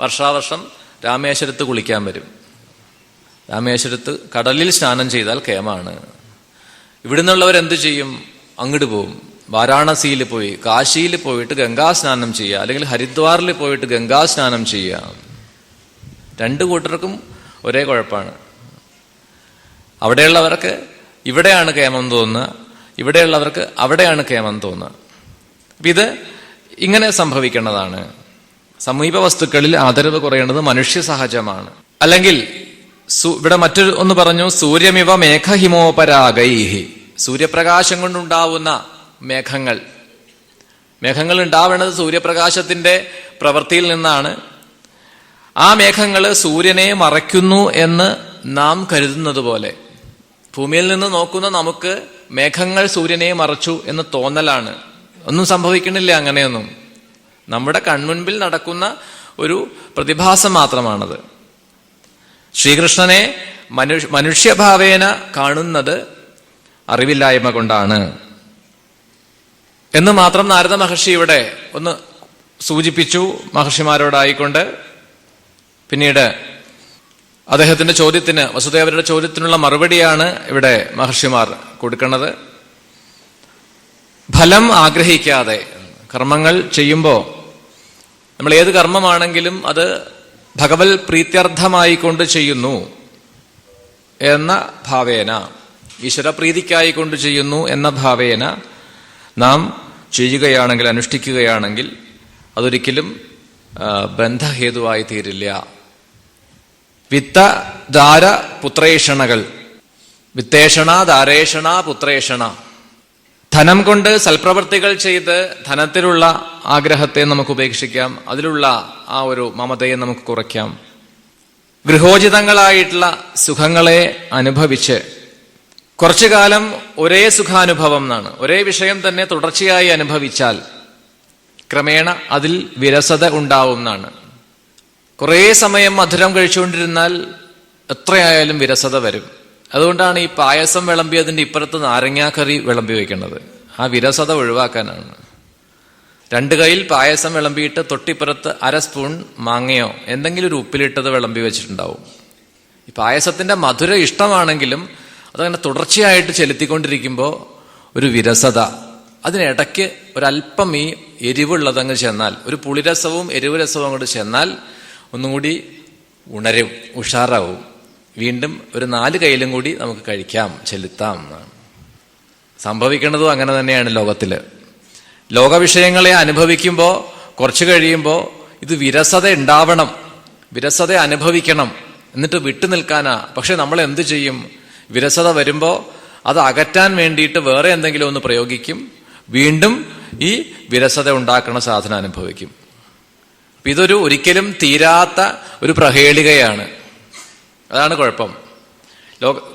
വർഷാവർഷം രാമേശ്വരത്ത് കുളിക്കാൻ വരും. രാമേശ്വരത്ത് കടലിൽ സ്നാനം ചെയ്താൽ കേമാണ്. ഇവിടുന്നുള്ളവരെന്ത് ചെയ്യും? അങ്ങോട്ട് പോവും. വാരാണസിയിൽ പോയി, കാശിയിൽ പോയിട്ട് ഗംഗാസ്നാനം ചെയ്യുക, അല്ലെങ്കിൽ ഹരിദ്വാറിൽ പോയിട്ട് ഗംഗാസ്നാനം ചെയ്യുക. രണ്ടു കൂട്ടർക്കും ഒരേ കുഴപ്പമാണ്. അവിടെയുള്ളവർക്ക് ഇവിടെയാണ് കേമം തോന്നുക, ഇവിടെയുള്ളവർക്ക് അവിടെയാണ് കേമം തോന്നുക. അപ്പം ഇത് ഇങ്ങനെ സംഭവിക്കേണ്ടതാണ്. സമീപ വസ്തുക്കളിൽ ആദരവ് കുറയേണ്ടത് മനുഷ്യ സഹജമാണ്. അല്ലെങ്കിൽ ഇവിടെ മറ്റൊരു ഒന്ന് പറഞ്ഞു, സൂര്യമിവ മേഘഹിമോപരാഗൈഹി. സൂര്യപ്രകാശം കൊണ്ടുണ്ടാവുന്ന മേഘങ്ങൾ ഉണ്ടാവേണ്ടത് സൂര്യപ്രകാശത്തിന്റെ പ്രവൃത്തിയിൽ നിന്നാണ്. ആ മേഘങ്ങൾ സൂര്യനെ മറയ്ക്കുന്നു എന്ന് നാം കരുതുന്നത് പോലെ, ഭൂമിയിൽ നിന്ന് നോക്കുന്ന നമുക്ക് മേഘങ്ങൾ സൂര്യനെ മറച്ചു എന്ന് തോന്നലാണ്. ഒന്നും സംഭവിക്കണില്ല അങ്ങനെയൊന്നും. നമ്മുടെ കൺമുൻപിൽ നടക്കുന്ന ഒരു പ്രതിഭാസം മാത്രമാണത്. ശ്രീകൃഷ്ണനെ മനുഷ്യഭാവേന കാണുന്നത് അറിവില്ലായ്മ കൊണ്ടാണ് എന്ന് മാത്രം നാരദ മഹർഷി ഇവിടെ ഒന്ന് സൂചിപ്പിച്ചു മഹർഷിമാരോടായിക്കൊണ്ട്. പിന്നീട് അദ്ദേഹത്തിന്റെ ചോദ്യത്തിന്, വസുദേവരുടെ ചോദ്യത്തിനുള്ള മറുപടിയാണ് ഇവിടെ മഹർഷിമാർ കൊടുക്കുന്നത്. ഫലം ആഗ്രഹിക്കാതെ കർമ്മങ്ങൾ ചെയ്യുമ്പോൾ, നമ്മൾ ഏത് കർമ്മമാണെങ്കിലും അത് ഭഗവത് പ്രീത്യർത്ഥമായി കൊണ്ട് ചെയ്യുന്നു എന്ന ഭാവേന, ഈശ്വരപ്രീതിക്കായി കൊണ്ട് ചെയ്യുന്നു എന്ന ഭാവേന നാം ചെയ്യുകയാണെങ്കിൽ, അനുഷ്ഠിക്കുകയാണെങ്കിൽ അതൊരിക്കലും ബന്ധഹേതുവായി തീരില്ല. വിത്ത ദാര പുത്രേഷണകൾ, വിത്തേഷണ ദാരേഷണ പുത്രേഷണ. ധനം കൊണ്ട് സൽപ്രവൃത്തികൾ ചെയ്ത് ധനത്തിലുള്ള ആഗ്രഹത്തെ നമുക്ക് ഉപേക്ഷിക്കാം, അതിലുള്ള ആ ഒരു മമതയെ നമുക്ക് കുറയ്ക്കാം. ഗൃഹോചിതങ്ങളായിട്ടുള്ള സുഖങ്ങളെ അനുഭവിച്ച് കുറച്ചു കാലം ഒരേ സുഖാനുഭവം എന്നാണ്, ഒരേ വിഷയം തന്നെ തുടർച്ചയായി അനുഭവിച്ചാൽ ക്രമേണ അതിൽ വിരസത ഉണ്ടാവും എന്നാണ്. കുറേ സമയം മധുരം കഴിച്ചുകൊണ്ടിരുന്നാൽ എത്രയായാലും വിരസത വരും. അതുകൊണ്ടാണ് ഈ പായസം വിളമ്പിയതിന്റെ ഇപ്പുറത്ത് നാരങ്ങാക്കറി വിളമ്പി വയ്ക്കുന്നത്, ആ വിരസത ഒഴിവാക്കാനാണ്. 2 കൈയിൽ പായസം വിളമ്പിയിട്ട് തൊട്ടിപ്പുറത്ത് 1/2 സ്പൂൺ മാങ്ങയോ എന്തെങ്കിലും ഒരു ഉപ്പിലിട്ടത് വിളമ്പി വെച്ചിട്ടുണ്ടാവും. ഈ പായസത്തിന്റെ മധുരം ഇഷ്ടമാണെങ്കിലും അതങ്ങനെ തുടർച്ചയായിട്ട് ചെലുത്തിക്കൊണ്ടിരിക്കുമ്പോൾ ഒരു വിരസത, അതിനിടയ്ക്ക് ഒരല്പം ഈ എരിവുള്ളതങ്ങ് ചെന്നാൽ, ഒരു പുളിരസവും എരിവ് രസവും അങ്ങോട്ട് ചെന്നാൽ ഒന്നും കൂടി ഉണരും, ഉഷാറാവും. വീണ്ടും ഒരു 4 കൈയിലും കൂടി നമുക്ക് കഴിക്കാം, ചെലുത്താം എന്നാണ് സംഭവിക്കുന്നതും. അങ്ങനെ തന്നെയാണ് ലോകത്തില്. ലോകവിഷയങ്ങളെ അനുഭവിക്കുമ്പോൾ കുറച്ചു കഴിയുമ്പോൾ ഇത് വിരസത ഉണ്ടാവണം, വിരസത അനുഭവിക്കണം, എന്നിട്ട് വിട്ടു നിൽക്കാനാ. പക്ഷെ നമ്മൾ എന്ത് ചെയ്യും? വിരസത വരുമ്പോൾ അത് അകറ്റാൻ വേണ്ടിയിട്ട് വേറെ എന്തെങ്കിലും ഒന്ന് പ്രയോഗിക്കും, വീണ്ടും ഈ വിരസത ഉണ്ടാക്കുന്ന സാധനം അനുഭവിക്കും. ഇതൊരു ഒരിക്കലും തീരാത്ത ഒരു പ്രഹേളികയാണ്. അതാണ് കുഴപ്പം.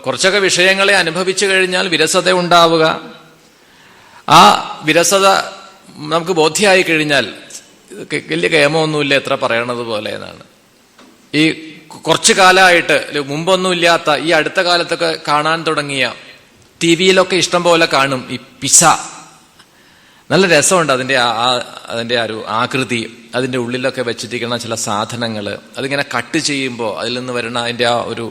കുറച്ചൊക്കെ വിഷയങ്ങളെ അനുഭവിച്ചു കഴിഞ്ഞാൽ വിരസത ഉണ്ടാവുക, ആ വിരസത നമുക്ക് ബോധ്യമായി കഴിഞ്ഞാൽ വലിയ കേമൊന്നുമില്ല എത്ര പറയണത് പോലെ എന്നാണ്. ഈ കുറച്ചു കാലമായിട്ട് മുമ്പൊന്നുമില്ലാത്ത, ഈ അടുത്ത കാലത്തൊക്കെ കാണാൻ തുടങ്ങിയ, TV-യിലൊക്കെ ഇഷ്ടം പോലെ കാണും ഈ പിസ. നല്ല രസമുണ്ട് അതിന്റെ ഒരു ആകൃതി, അതിന്റെ ഉള്ളിലൊക്കെ വെച്ചിരിക്കുന്ന ചില സാധനങ്ങൾ, അതിങ്ങനെ കട്ട് ചെയ്യുമ്പോൾ അതിൽ നിന്ന് വരുന്ന അതിന്റെ ആ ഒരു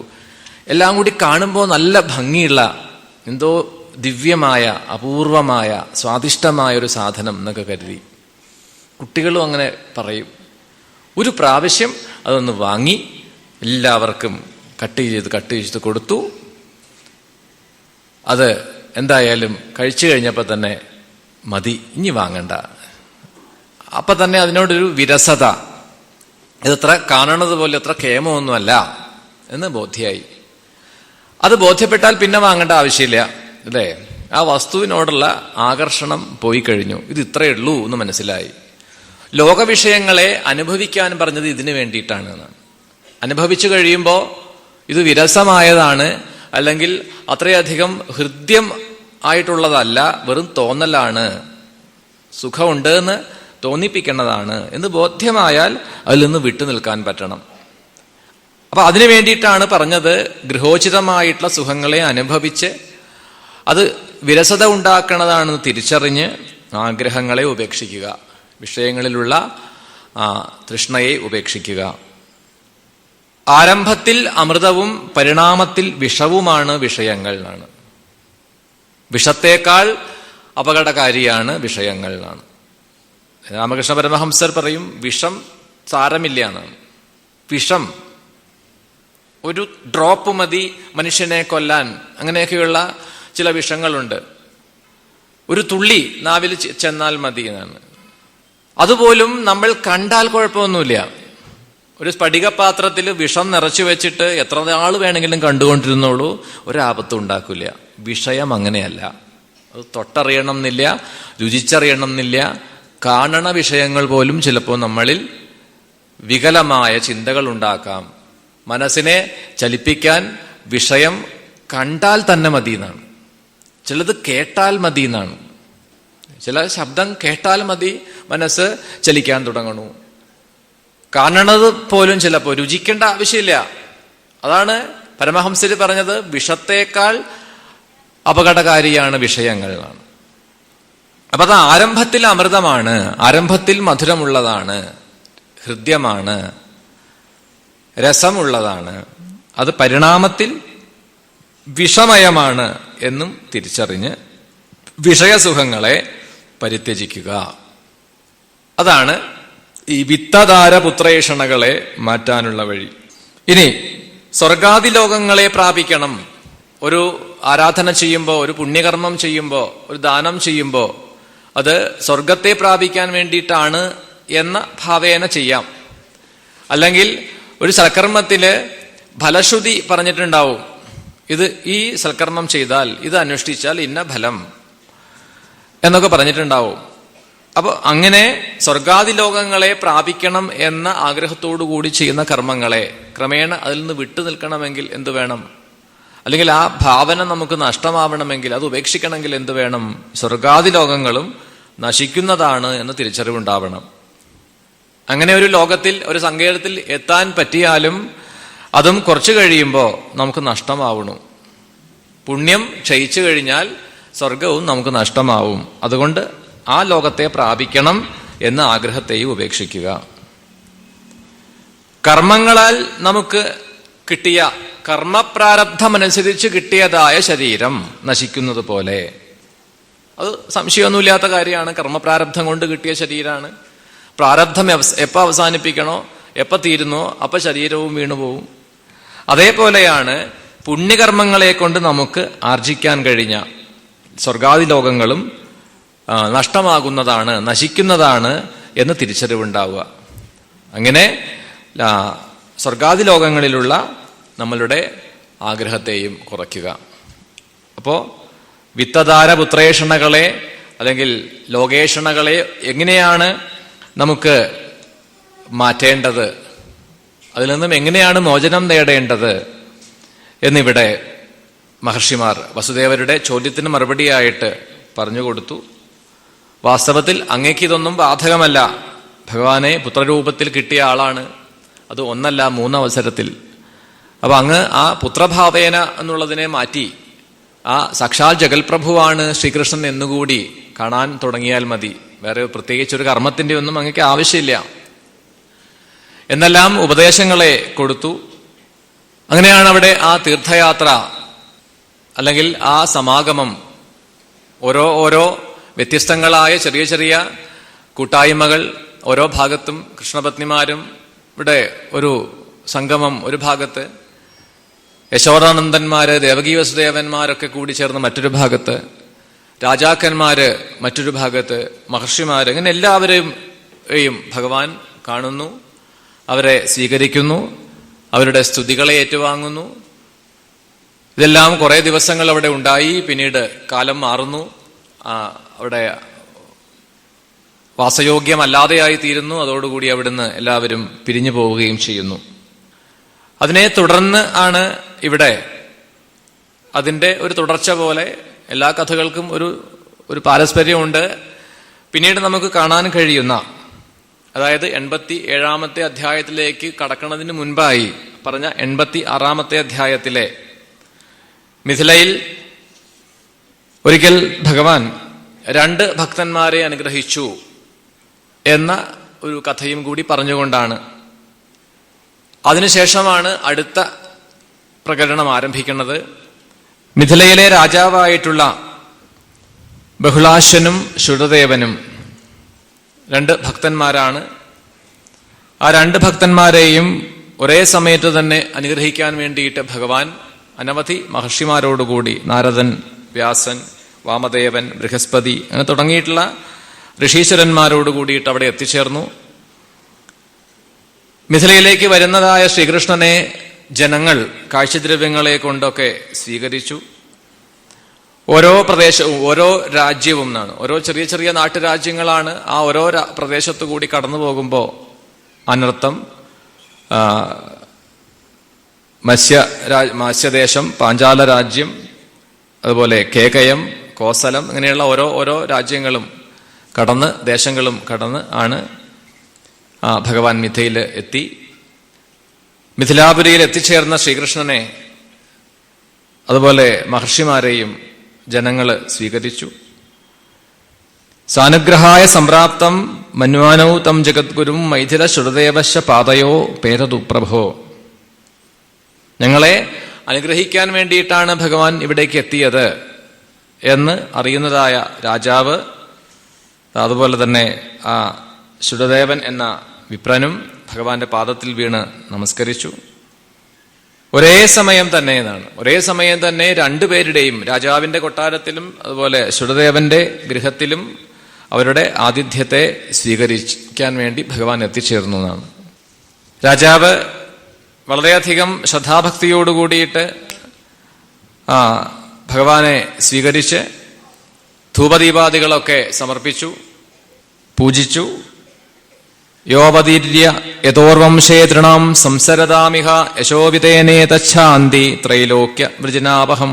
എല്ലാം കൂടി കാണുമ്പോൾ നല്ല ഭംഗിയുള്ള, എന്തോ ദിവ്യമായ, അപൂർവമായ, സ്വാദിഷ്ടമായ ഒരു സാധനം എന്നൊക്കെ കരുതി കുട്ടികളും അങ്ങനെ പറയും. ഒരു പ്രാവശ്യം അതൊന്ന് വാങ്ങി എല്ലാവർക്കും കട്ട് ചെയ്ത് കൊടുത്തു. അത് എന്തായാലും കഴിച്ചു കഴിഞ്ഞപ്പോൾ തന്നെ മതി, ഇനി വാങ്ങണ്ട. അപ്പൊ തന്നെ അതിനോടൊരു വിരസത, ഇതത്ര കാണുന്നത് പോലെ അത്ര കേമൊന്നുമല്ല എന്ന് ബോധ്യായി. അത് ബോധ്യപ്പെട്ടാൽ പിന്നെ വാങ്ങേണ്ട ആവശ്യമില്ല, അല്ലേ? ആ വസ്തുവിനോടുള്ള ആകർഷണം പോയി കഴിഞ്ഞു. ഇത് ഇത്രയേ ഉള്ളൂ എന്ന് മനസ്സിലായി. ലോകവിഷയങ്ങളെ അനുഭവിക്കാൻ പറഞ്ഞത് ഇതിനു വേണ്ടിയിട്ടാണ് എന്നാണ്. അനുഭവിച്ചു കഴിയുമ്പോൾ ഇത് വിരസമായതാണ്, അല്ലെങ്കിൽ അത്രയധികം ഹൃദ്യം ആയിട്ടുള്ളതല്ല, വെറും തോന്നലാണ്, സുഖമുണ്ട് എന്ന് തോന്നിപ്പിക്കേണ്ടതാണ് എന്ന് ബോധ്യമായാൽ അതിൽ നിന്ന് വിട്ടു നിൽക്കാൻ പറ്റണം. അപ്പൊ അതിനു വേണ്ടിയിട്ടാണ് പറഞ്ഞത്, ഗൃഹോചിതമായിട്ടുള്ള സുഖങ്ങളെ അനുഭവിച്ച് അത് വിരസത ഉണ്ടാക്കുന്നതാണെന്ന് തിരിച്ചറിഞ്ഞ് ആഗ്രഹങ്ങളെ ഉപേക്ഷിക്കുക, വിഷയങ്ങളിലുള്ള തൃഷ്ണയെ ഉപേക്ഷിക്കുക. ആരംഭത്തിൽ അമൃതവും പരിണാമത്തിൽ വിഷവുമാണ് വിഷയങ്ങൾ എന്നാണ്. വിഷത്തേക്കാൾ അപകടകാരിയാണ് വിഷയങ്ങൾ എന്നാണ്. രാമകൃഷ്ണ പരമഹംസർ പറയും വിഷം സാരമില്ല എന്നാണ്. വിഷം ഒരു ഡ്രോപ്പ് മതി മനുഷ്യനെ കൊല്ലാൻ. അങ്ങനെയൊക്കെയുള്ള ചില വിഷങ്ങളുണ്ട്. ഒരു തുള്ളി നാവിൽ ചെന്നാൽ മതി എന്നാണ്. അതുപോലും നമ്മൾ കണ്ടാൽ കുഴപ്പമൊന്നുമില്ല. ഒരു സ്ഫടികപാത്രത്തിൽ വിഷം നിറച്ചു വെച്ചിട്ട് എത്ര നാൾ വേണമെങ്കിലും കണ്ടുകൊണ്ടിരുന്നോളൂ, ഒരാപത്തും ഉണ്ടാക്കില്ല. വിഷയം അങ്ങനെയല്ല. അത് തൊട്ടറിയണം എന്നില്ല, രുചിച്ചറിയണം എന്നില്ല. കാണണ വിഷയങ്ങൾ പോലും ചിലപ്പോൾ നമ്മളിൽ വികലമായ ചിന്തകൾ ഉണ്ടാക്കാം. മനസ്സിനെ ചലിപ്പിക്കാൻ വിഷയം കണ്ടാൽ തന്നെ മതി എന്നാണ്. ചിലത് കേട്ടാൽ മതി എന്നാണ്. ചില ശബ്ദം കേട്ടാൽ മതി മനസ്സ് ചലിക്കാൻ തുടങ്ങണു. കാണണത് പോലും ചിലപ്പോൾ രുചിക്കേണ്ട ആവശ്യമില്ല. അതാണ് പരമഹംസര് പറഞ്ഞത്, വിഷത്തേക്കാൾ അപകടകാരിയാണ് വിഷയങ്ങൾ എന്നാണ്. അപ്പൊ അത് ആരംഭത്തിൽ അമൃതമാണ്, ആരംഭത്തിൽ മധുരമുള്ളതാണ്, ഹൃദ്യമാണ്, രസമുള്ളതാണ്. അത് പരിണാമത്തിൽ വിഷമയമാണ് എന്നും തിരിച്ചറിഞ്ഞ് വിഷയസുഖങ്ങളെ പരിത്യജിക്കുക. അതാണ് ഈ വിത്തധാര പുത്രേഷണകളെ മാറ്റാനുള്ള വഴി. ഇനി സ്വർഗാദി ലോകങ്ങളെ പ്രാപിക്കണം. ഒരു ആരാധന ചെയ്യുമ്പോൾ, ഒരു പുണ്യകർമ്മം ചെയ്യുമ്പോൾ, ഒരു ദാനം ചെയ്യുമ്പോൾ അത് സ്വർഗത്തെ പ്രാപിക്കാൻ വേണ്ടിയിട്ടാണ് എന്ന ഭാവേന ചെയ്യാം. അല്ലെങ്കിൽ ഒരു സൽക്കർമ്മത്തില് ഫലശ്രുതി പറഞ്ഞിട്ടുണ്ടാവും, ഇത് ഈ സൽക്കർമ്മം ചെയ്താൽ, ഇത് അനുഷ്ഠിച്ചാൽ ഇന്ന ഫലം എന്നൊക്കെ പറഞ്ഞിട്ടുണ്ടാവും. അപ്പൊ അങ്ങനെ സ്വർഗാദി ലോകങ്ങളെ പ്രാപിക്കണം എന്ന ആഗ്രഹത്തോടു കൂടി ചെയ്യുന്ന കർമ്മങ്ങളെ ക്രമേണ അതിൽ നിന്ന് വിട്ടു നിൽക്കണമെങ്കിൽ എന്തു വേണം? അല്ലെങ്കിൽ ആ ഭാവന നമുക്ക് നഷ്ടമാവണമെങ്കിൽ, അത് ഉപേക്ഷിക്കണമെങ്കിൽ എന്തു വേണം? സ്വർഗാദി ലോകങ്ങളും നശിക്കുന്നതാണ് എന്ന് തിരിച്ചറിവുണ്ടാവണം. അങ്ങനെ ഒരു ലോകത്തിൽ, ഒരു സങ്കേതത്തിൽ എത്താൻ പറ്റിയാലും അതും കുറച്ചു കഴിയുമ്പോൾ നമുക്ക് നഷ്ടമാവണു. പുണ്യം ക്ഷയിച്ചു കഴിഞ്ഞാൽ സ്വർഗവും നമുക്ക് നഷ്ടമാവും. അതുകൊണ്ട് ആ ലോകത്തെ പ്രാപിക്കണം എന്ന ആഗ്രഹത്തെയും ഉപേക്ഷിക്കുക. കർമ്മങ്ങളാൽ നമുക്ക് കിട്ടിയ, കർമ്മപ്രാരബ്ധമനുസരിച്ച് കിട്ടിയതായ ശരീരം നശിക്കുന്നത് പോലെ, അത് സംശയമൊന്നുമില്ലാത്ത കാര്യമാണ്. കർമ്മപ്രാരബ്ധം കൊണ്ട് കിട്ടിയ ശരീരമാണ്. പ്രാരബ്ധം എപ്പോൾ അവസാനിപ്പിക്കണോ, എപ്പോൾ തീരുന്നോ അപ്പൊ ശരീരവും വീണുപോകും. അതേപോലെയാണ് പുണ്യകർമ്മങ്ങളെ കൊണ്ട് നമുക്ക് ആർജിക്കാൻ കഴിഞ്ഞ സ്വർഗാദി ലോകങ്ങളും നഷ്ടമാകുന്നതാണ്, നശിക്കുന്നതാണ് എന്ന് തിരിച്ചറിവുണ്ടാവുക. അങ്ങനെ സ്വർഗാദി ലോകങ്ങളിലുള്ള നമ്മളുടെ ആഗ്രഹത്തെയും കുറയ്ക്കുക. അപ്പോ വിത്തധാര പുത്രേഷണകളെ അല്ലെങ്കിൽ ലോകേഷണകളെ എങ്ങനെയാണ് നമുക്ക് മാറ്റേണ്ടത്, അതിൽ നിന്നും എങ്ങനെയാണ് മോചനം നേടേണ്ടത് എന്നിവിടെ മഹർഷിമാർ വസുദേവരുടെ ചോദ്യത്തിന് മറുപടിയായിട്ട് പറഞ്ഞുകൊടുത്തു. വാസ്തവത്തിൽ അങ്ങേക്ക് ഇതൊന്നും ബാധകമല്ല. ഭഗവാനെ പുത്രരൂപത്തിൽ കിട്ടിയ ആളാണ്. അത് ഒന്നല്ല, 3 അവസരത്തിൽ. അപ്പൊ അങ്ങ് ആ പുത്രഭാവേന എന്നുള്ളതിനെ മാറ്റി ആ സാക്ഷാൽ ജഗൽപ്രഭുവാണ് ശ്രീകൃഷ്ണൻ എന്നുകൂടി കാണാൻ തുടങ്ങിയാൽ മതി. വേറെ പ്രത്യേകിച്ച് ഒരു കർമ്മത്തിന്റെ ഒന്നും അങ്ങേക്ക് ആവശ്യമില്ല എന്നെല്ലാം ഉപദേശങ്ങളെ കൊടുത്തു. അങ്ങനെയാണ് അവിടെ ആ തീർത്ഥയാത്ര അല്ലെങ്കിൽ ആ സമാഗമം, ഓരോ വ്യത്യസ്തങ്ങളായ ചെറിയ ചെറിയ കൂട്ടായ്മകൾ ഓരോ ഭാഗത്തും, കൃഷ്ണപത്നിമാരും ഇവിടെ ഒരു സംഗമം ഒരു ഭാഗത്ത്, യശോദാനന്ദന്മാര്, ദേവകീ വസുദേവന്മാരൊക്കെ കൂടി ചേർന്ന് മറ്റൊരു ഭാഗത്ത്, രാജാക്കന്മാര് മറ്റൊരു ഭാഗത്ത്, മഹർഷിമാര്, അങ്ങനെ എല്ലാവരെയും ഭഗവാൻ കാണുന്നു, അവരെ സ്വീകരിക്കുന്നു, അവരുടെ സ്തുതികളെ ഏറ്റുവാങ്ങുന്നു. ഇതെല്ലാം കുറെ ദിവസങ്ങൾ അവിടെ ഉണ്ടായി. പിന്നീട് കാലം മാറുന്നു, അവിടെ വാസയോഗ്യമല്ലാതെയായി തീരുന്നു. അതോടുകൂടി അവിടുന്ന് എല്ലാവരും പിരിഞ്ഞു പോവുകയും ചെയ്യുന്നു. അതിനെ തുടർന്ന് ആണ് ഇവിടെ അതിൻ്റെ ഒരു തുടർച്ച പോലെ എല്ലാ കഥകൾക്കും ഒരു പാരസ്പര്യമുണ്ട്. പിന്നീട് നമുക്ക് കാണാൻ കഴിയുന്ന, അതായത് 87-ാമത്തെ അധ്യായത്തിലേക്ക് കടക്കുന്നതിന് മുൻപായി പറഞ്ഞ 86-ാമത്തെ അധ്യായത്തിലെ മിഥിലയിൽ ഒരിക്കൽ ഭഗവാൻ 2 ഭക്തന്മാരെ അനുഗ്രഹിച്ചു എന്ന ഒരു കഥയും കൂടി പറഞ്ഞുകൊണ്ടാണ്. അതിനുശേഷമാണ് അടുത്ത പ്രകരണം ആരംഭിക്കുന്നത്. മിഥിലയിലെ രാജാവായിട്ടുള്ള ബഹുളാശ്വനും ശുഡദേവനും 2 ഭക്തന്മാരാണ്. ആ 2 ഭക്തന്മാരെയും ഒരേ സമയത്ത് തന്നെ അനുഗ്രഹിക്കാൻ വേണ്ടിയിട്ട് ഭഗവാൻ അനവധി മഹർഷിമാരോടുകൂടി, നാരദൻ, വ്യാസൻ, വാമദേവൻ, ബൃഹസ്പതി അങ്ങനെ തുടങ്ങിയിട്ടുള്ള ഋഷീശ്വരന്മാരോട് കൂടിയിട്ട് അവിടെ എത്തിച്ചേർന്നു. മിഥിലയിലേക്ക് വരുന്നതായ ശ്രീകൃഷ്ണനെ ജനങ്ങൾ കാഴ്ചദ്രവ്യങ്ങളെ കൊണ്ടൊക്കെ സ്വീകരിച്ചു. ഓരോ പ്രദേശവും ഓരോ രാജ്യവും എന്നാണ്, ഓരോ ചെറിയ ചെറിയ നാട്ടുരാജ്യങ്ങളാണ്. ആ ഓരോ പ്രദേശത്തു കൂടി കടന്നു പോകുമ്പോൾ അനർത്ഥം, മത്സ്യദേശം, പാഞ്ചാല രാജ്യം, അതുപോലെ കേകയം, കോസലം, ഇങ്ങനെയുള്ള ഓരോ രാജ്യങ്ങളും കടന്ന്, ദേശങ്ങളും കടന്ന് ആണ് ഭഗവാൻ മിഥിലയിൽ എത്തി. മിഥിലാപുരിയിൽ എത്തിച്ചേർന്ന ശ്രീകൃഷ്ണനെ അതുപോലെ മഹർഷിമാരെയും ജനങ്ങള് സ്വീകരിച്ചു. സാനുഗ്രഹായ സംപ്രാപ്തം മന്വാനൗ തം ജഗദ്ഗുരും മൈഥില ശ്രുതദേവശ പാതയോ പേരതു പ്രഭോ. ഞങ്ങളെ അനുഗ്രഹിക്കാൻ വേണ്ടിയിട്ടാണ് ഭഗവാൻ ഇവിടേക്ക് എത്തിയത് എന്ന് അറിയുന്നതായ രാജാവ്, അതുപോലെ തന്നെ ആ ശുഡദേവൻ എന്ന വിപ്രനും ഭഗവാന്റെ പാദത്തിൽ വീണ് നമസ്കരിച്ചു. ഒരേ സമയം തന്നെ എന്നാണ്, ഒരേ സമയം തന്നെ 2 പേരുടെയും, രാജാവിന്റെ കൊട്ടാരത്തിലും അതുപോലെ ശുഡദേവന്റെ ഗൃഹത്തിലും അവരുടെ ആതിഥ്യത്തെ സ്വീകരിക്കാൻ വേണ്ടി ഭഗവാൻ എത്തിച്ചേർന്നു എന്നാണ്. രാജാവ് വളരെയധികം ശ്രദ്ധാഭക്തിയോടുകൂടിയിട്ട് ഭഗവാനെ സ്വീകരിച്ച് ധൂപദീപാദികളൊക്കെ സമർപ്പിച്ചു, പൂജിച്ചു. യോപതീര്യ യഥോർവംശേ തൃണാം സംസരതാമിഹ യശോവിതേനേ തച്ഛാന്തി ത്രൈലോക്യ വൃജനാപഹം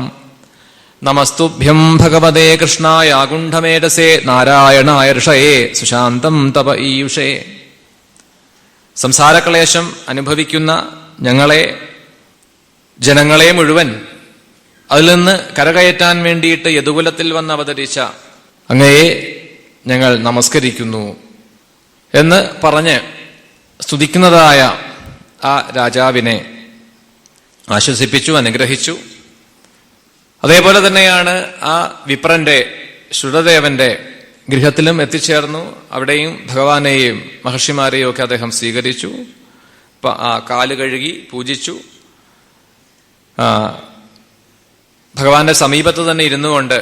നമസ്തുഭ്യം ഭഗവതേ കൃഷ്ണായ കുണ്ഠമേധസേ നാരായണായ ഋഷയേ സുശാന്തം തപ ഈയുഷേ. സംസാരക്ലേശം അനുഭവിക്കുന്ന ഞങ്ങളെ, ജനങ്ങളെ മുഴുവൻ അതിൽ നിന്ന് കരകയറ്റാൻ വേണ്ടിയിട്ട് യദുകുലത്തിൽ വന്ന് അവതരിച്ച അങ്ങയെ ഞങ്ങൾ നമസ്കരിക്കുന്നു എന്ന് പറഞ്ഞ് സ്തുതിക്കുന്നതായ ആ രാജാവിനെ ആശ്വസിപ്പിച്ചു, അനുഗ്രഹിച്ചു. അതേപോലെ തന്നെയാണ് ആ വിപ്രന്റെ, ശുഡദേവന്റെ ഗൃഹത്തിലും എത്തിച്ചേർന്നു. അവിടെയും ഭഗവാനെയും മഹർഷിമാരെയും ഒക്കെ അദ്ദേഹം സ്വീകരിച്ചു. കാല് കഴുകി പൂജിച്ചു. ഭഗവാന്റെ സമീപത്ത് തന്നെ ഇരുന്നു കൊണ്ട്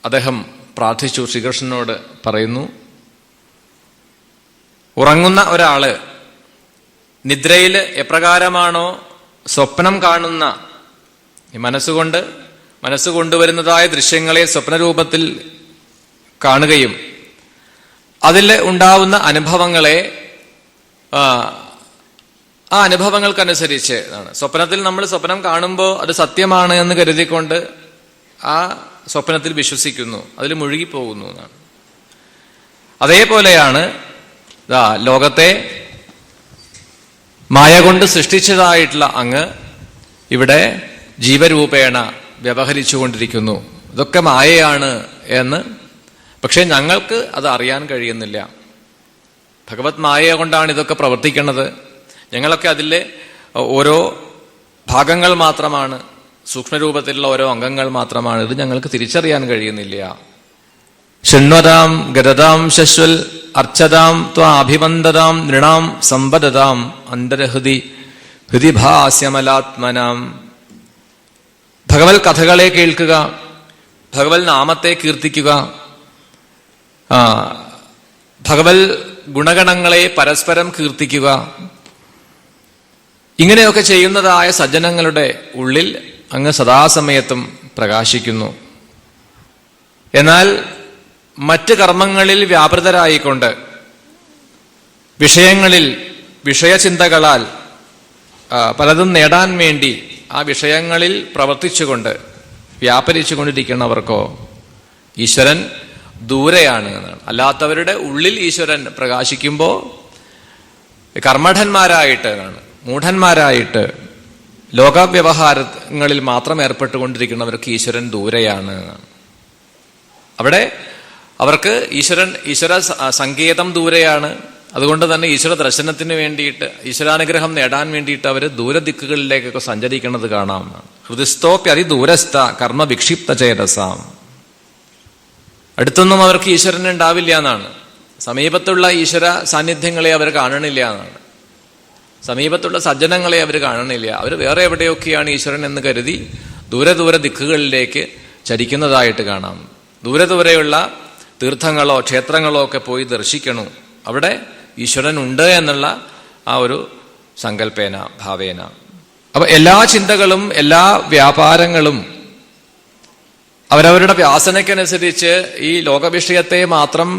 അദ്ദേഹം പ്രാർത്ഥിച്ചു. ശ്രീകൃഷ്ണനോട് പറയുന്നു, ഉറങ്ങുന്ന ഒരാള് നിദ്രയിൽ എപ്രകാരമാണോ സ്വപ്നം കാണുന്ന, മനസ്സുകൊണ്ടുവരുന്നതായ ദൃശ്യങ്ങളെ സ്വപ്നരൂപത്തിൽ കാണുകയും അതിൽ ഉണ്ടാവുന്ന അനുഭവങ്ങളെ ആ അനുഭവങ്ങൾക്കനുസരിച്ച് സ്വപ്നത്തിൽ നമ്മൾ സ്വപ്നം കാണുമ്പോൾ അത് സത്യമാണ് എന്ന് കരുതിക്കൊണ്ട് ആ സ്വപ്നത്തിൽ വിശ്വസിക്കുന്നു, അതിൽ മുഴുകിപ്പോകുന്നു എന്നാണ്. അതേപോലെയാണ് ലോകത്തെ മായ കൊണ്ട് സൃഷ്ടിച്ചതായിട്ടുള്ള അങ്ങ് ഇവിടെ ജീവരൂപേണ വ്യവഹരിച്ചുകൊണ്ടിരിക്കുന്നു. ഇതൊക്കെ മായയാണ് എന്ന്, പക്ഷെ ഞങ്ങൾക്ക് അത് അറിയാൻ കഴിയുന്നില്ല. ഭഗവത് മായ കൊണ്ടാണ് ഇതൊക്കെ പ്രവർത്തിക്കുന്നത്. ഞങ്ങളൊക്കെ അതിലെ ഓരോ ഭാഗങ്ങൾ മാത്രമാണ്, സൂക്ഷ്മരൂപത്തിലുള്ള ഓരോ അംഗങ്ങൾ മാത്രമാണ്. ഇത് ഞങ്ങൾക്ക് തിരിച്ചറിയാൻ കഴിയുന്നില്ല. ശൃണ്വതാം ഗതതാം ശശ്വൽ അർച്ചതാം ത്വാഭിവന്ദതാം നൃണാം സമ്പദതാം അന്തരഹൃതി ഹൃദിഭാസ്യമലാത്മനാം. ഭഗവത് കഥകളെ കേൾക്കുക, ഭഗവത് നാമത്തെ കീർത്തിക്കുക, ഭഗവത് ഗുണഗണങ്ങളെ പരസ്പരം കീർത്തിക്കുക, ഇങ്ങനെയൊക്കെ ചെയ്യുന്നതായ സജ്ജനങ്ങളുടെ ഉള്ളിൽ അങ്ങ് സദാസമയത്തും പ്രകാശിക്കുന്നു. എന്നാൽ മറ്റ് കർമ്മങ്ങളിൽ വ്യാപൃതരായിക്കൊണ്ട്, വിഷയങ്ങളിൽ വിഷയചിന്തകളാൽ പലതും നേടാൻ വേണ്ടി ആ വിഷയങ്ങളിൽ പ്രവർത്തിച്ചുകൊണ്ട് വ്യാപരിച്ചുകൊണ്ടിരിക്കുന്നവർക്കോ ഈശ്വരൻ ദൂരെയാണ് എന്നാണ്. അല്ലാത്തവരുടെ ഉള്ളിൽ ഈശ്വരൻ പ്രകാശിക്കുമ്പോൾ കർമ്മഠന്മാരായിട്ട്, മൂഢന്മാരായിട്ട് ലോകവ്യവഹാരങ്ങളിൽ മാത്രം ഏർപ്പെട്ടുകൊണ്ടിരിക്കുന്നവർക്ക് ഈശ്വരൻ ദൂരെയാണ്. അവിടെ അവർക്ക് ഈശ്വര സങ്കേതം ദൂരെയാണ്. അതുകൊണ്ട് തന്നെ ഈശ്വര ദർശനത്തിന് വേണ്ടിയിട്ട്, ഈശ്വരാനുഗ്രഹം നേടാൻ വേണ്ടിയിട്ട് അവർ ദൂരദിക്കുകളിലേക്കൊക്കെ സഞ്ചരിക്കുന്നത് കാണാം. ഹൃദയസ്ഥോപ്യതി ദൂരസ്ഥ കർമ്മ വിക്ഷിപ്ത ചേതസാം. അടുത്തൊന്നും അവർക്ക് ഈശ്വരൻ ഉണ്ടാവില്ല എന്നാണ്. സമീപത്തുള്ള ഈശ്വര സാന്നിധ്യങ്ങളെ അവർ കാണണില്ല എന്നാണ്. സമീപത്തുള്ള സജ്ജനങ്ങളെ അവർ കാണണില്ല. അവർ വേറെ എവിടെയൊക്കെയാണ് ഈശ്വരൻ എന്ന് കരുതി ദൂരെ ദൂരെ ദിക്കുകളിലേക്ക് ചരിക്കുന്നതായിട്ട് കാണാം. ദൂരെ ദൂരെയുള്ള തീർത്ഥങ്ങളോ ക്ഷേത്രങ്ങളോ ഒക്കെ പോയി ദർശിക്കണു. അവിടെ ഈശ്വരൻ ഉണ്ട് എന്നുള്ള ആ ഒരു സങ്കല്പേന ഭാവേന. അപ്പൊ എല്ലാ ചിന്തകളും എല്ലാ വ്യാപാരങ്ങളും അവരവരുടെ വ്യാസനയ്ക്കനുസരിച്ച് ഈ ലോകവിഷയത്തെ മാത്രം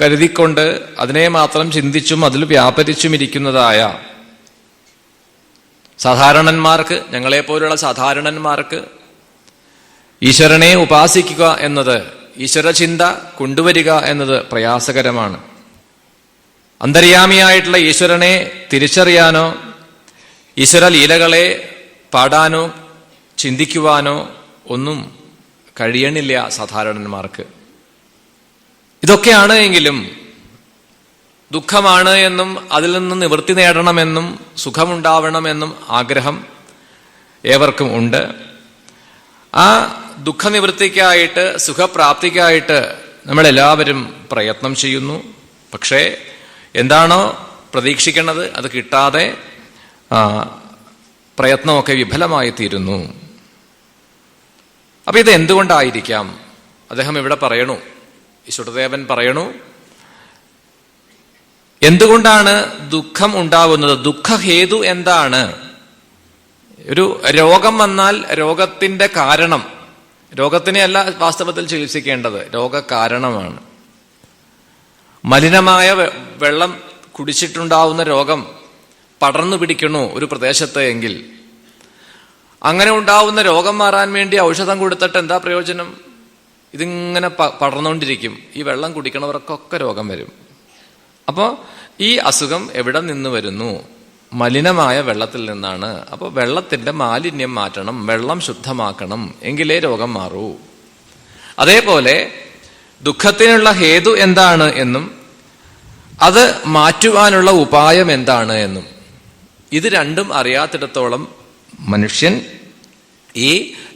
കരുതിക്കൊണ്ട് അതിനെ മാത്രം ചിന്തിച്ചും അതിൽ വ്യാപരിച്ചും ഇരിക്കുന്നതായ സാധാരണന്മാർക്ക്, ഞങ്ങളെപ്പോലുള്ള സാധാരണന്മാർക്ക് ഈശ്വരനെ ഉപാസിക്കുക എന്നത്, ഈശ്വരചിന്ത കൊണ്ടുവരിക എന്നത് പ്രയാസകരമാണ്. അന്തര്യാമിയായിട്ടുള്ള ഈശ്വരനെ തിരിച്ചറിയാനോ ഈശ്വര ലീലകളെ പാടാനോ ചിന്തിക്കുവാനോ ഒന്നും കഴിയണില്ല സാധാരണന്മാർക്ക്. ഇതൊക്കെയാണ് എങ്കിലും ദുഃഖമാണ് എന്നും അതിൽ നിന്ന് നിവൃത്തി നേടണമെന്നും സുഖമുണ്ടാവണമെന്നും ആഗ്രഹം ഏവർക്കും ഉണ്ട്. ആ ദുഃഖനിവൃത്തിക്കായിട്ട് സുഖപ്രാപ്തിക്കായിട്ട് നമ്മളെല്ലാവരും പ്രയത്നം ചെയ്യുന്നു. പക്ഷേ എന്താണോ പ്രതീക്ഷിക്കുന്നത് അത് കിട്ടാതെ പ്രയത്നമൊക്കെ വിഫലമായി തീരുന്നു. അപ്പൊ ഇത് എന്തുകൊണ്ടായിരിക്കാം? അദ്ദേഹം ഇവിടെ പറയണു, ഈശ്വരദേവൻ പറയണു, എന്തുകൊണ്ടാണ് ദുഃഖം ഉണ്ടാവുന്നത്? ദുഃഖഹേതു എന്താണ്? ഒരു രോഗം വന്നാൽ രോഗത്തിന്റെ കാരണം, രോഗത്തിനെ അല്ല വാസ്തവത്തിൽ ചികിത്സിക്കേണ്ടത്, രോഗകാരണമാണ്. മലിനമായ വെള്ളം കുടിച്ചിട്ടുണ്ടാവുന്ന രോഗം പടർന്നു പിടിക്കണു ഒരു പ്രദേശത്ത് എങ്കിൽ അങ്ങനെ ഉണ്ടാവുന്ന രോഗം മാറാൻ വേണ്ടി ഔഷധം കൊടുത്തിട്ട് എന്താ പ്രയോജനം? ഇതിങ്ങനെ പടർന്നുകൊണ്ടിരിക്കും. ഈ വെള്ളം കുടിക്കണവർക്കൊക്കെ രോഗം വരും. അപ്പോൾ ഈ അസുഖം എവിടെ നിന്ന് വരുന്നു? മലിനമായ വെള്ളത്തിൽ നിന്നാണ്. അപ്പോൾ വെള്ളത്തിന്റെ മാലിന്യം മാറ്റണം, വെള്ളം ശുദ്ധമാക്കണം, എങ്കിലേ രോഗം മാറൂ. അതേപോലെ ദുഃഖത്തിനുള്ള ഹേതു എന്താണ് എന്നും അത് മാറ്റുവാനുള്ള ഉപായം എന്താണ് എന്നും ഇത് രണ്ടും അറിയാത്തിടത്തോളം മനുഷ്യൻ ഈ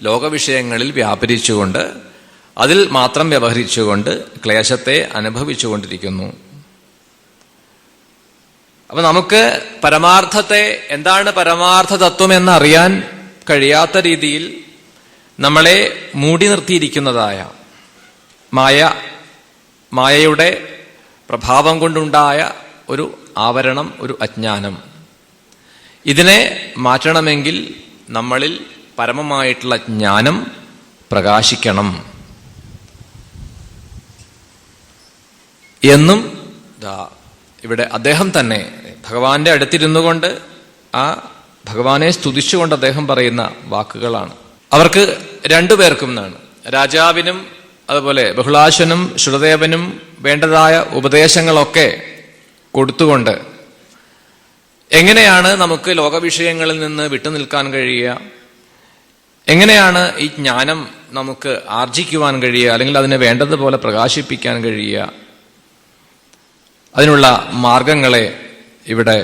ലോകവിഷയങ്ങളിൽ വ്യാപരിച്ചുകൊണ്ട് അതിൽ മാത്രം വ്യവഹരിച്ചുകൊണ്ട് ക്ലേശത്തെ അനുഭവിച്ചുകൊണ്ടിരിക്കുന്നു. അപ്പൊ നമുക്ക് പരമാർത്ഥത്തെ, എന്താണ് പരമാർത്ഥ തത്വം എന്നറിയാൻ കഴിയാത്ത രീതിയിൽ നമ്മളെ മൂടി നിർത്തിയിരിക്കുന്നതായ മായയുടെ പ്രഭാവം കൊണ്ടുണ്ടായ ഒരു ആവരണം, ഒരു അജ്ഞാനം, ഇതിനെ മാറ്റണമെങ്കിൽ നമ്മളിൽ പരമമായിട്ടുള്ള ജ്ഞാനം പ്രകാശിക്കണം എന്നും ഇവിടെ അദ്ദേഹം തന്നെ ഭഗവാന്റെ അടുത്തിരുന്നു കൊണ്ട് ആ ഭഗവാനെ സ്തുതിച്ചുകൊണ്ട് അദ്ദേഹം പറയുന്ന വാക്കുകളാണ്. അവർക്ക് രണ്ടുപേർക്കും എന്നാണ്, രാജാവിനും അതുപോലെ ബഹുളാശ്വനും ശ്രുതദേവനും വേണ്ടതായ ഉപദേശങ്ങളൊക്കെ കൊടുത്തുകൊണ്ട് എങ്ങനെയാണ് നമുക്ക് ലോകവിഷയങ്ങളിൽ നിന്ന് വിട്ടുനിൽക്കാൻ കഴിയുക, എങ്ങനെയാണ് ഈ ജ്ഞാനം നമുക്ക് ആർജിക്കുവാൻ കഴിയുക, അല്ലെങ്കിൽ അതിനെ വേണ്ടതുപോലെ പ്രകാശിപ്പിക്കാൻ കഴിയുക, അതിനുള്ള മാർഗങ്ങളെ ഇവിടെ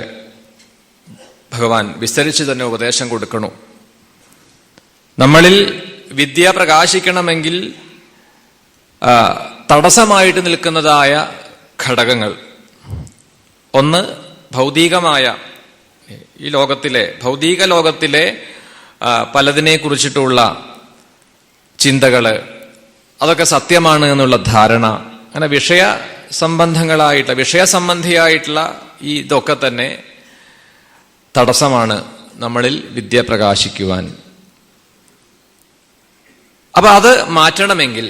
ഭഗവാൻ വിസ്തരിച്ച് തന്നെ ഉപദേശം കൊടുക്കണു. നമ്മളിൽ വിദ്യ പ്രകാശിക്കണമെങ്കിൽ തടസ്സമായിട്ട് നിൽക്കുന്നതായ ഘടകങ്ങൾ, ഒന്ന് ഭൗതികമായ ഈ ലോകത്തിലെ, ഭൗതിക ലോകത്തിലെ പലതിനെ കുറിച്ചിട്ടുള്ള ചിന്തകള്, അതൊക്കെ സത്യമാണ് എന്നുള്ള ധാരണ, അങ്ങനെ വിഷയസംബന്ധിയായിട്ടുള്ള ഈ ഇതൊക്കെ തന്നെ തടസ്സമാണ് നമ്മളിൽ വിദ്യ പ്രകാശിക്കുവാൻ. അപ്പൊ അത് മാറ്റണമെങ്കിൽ,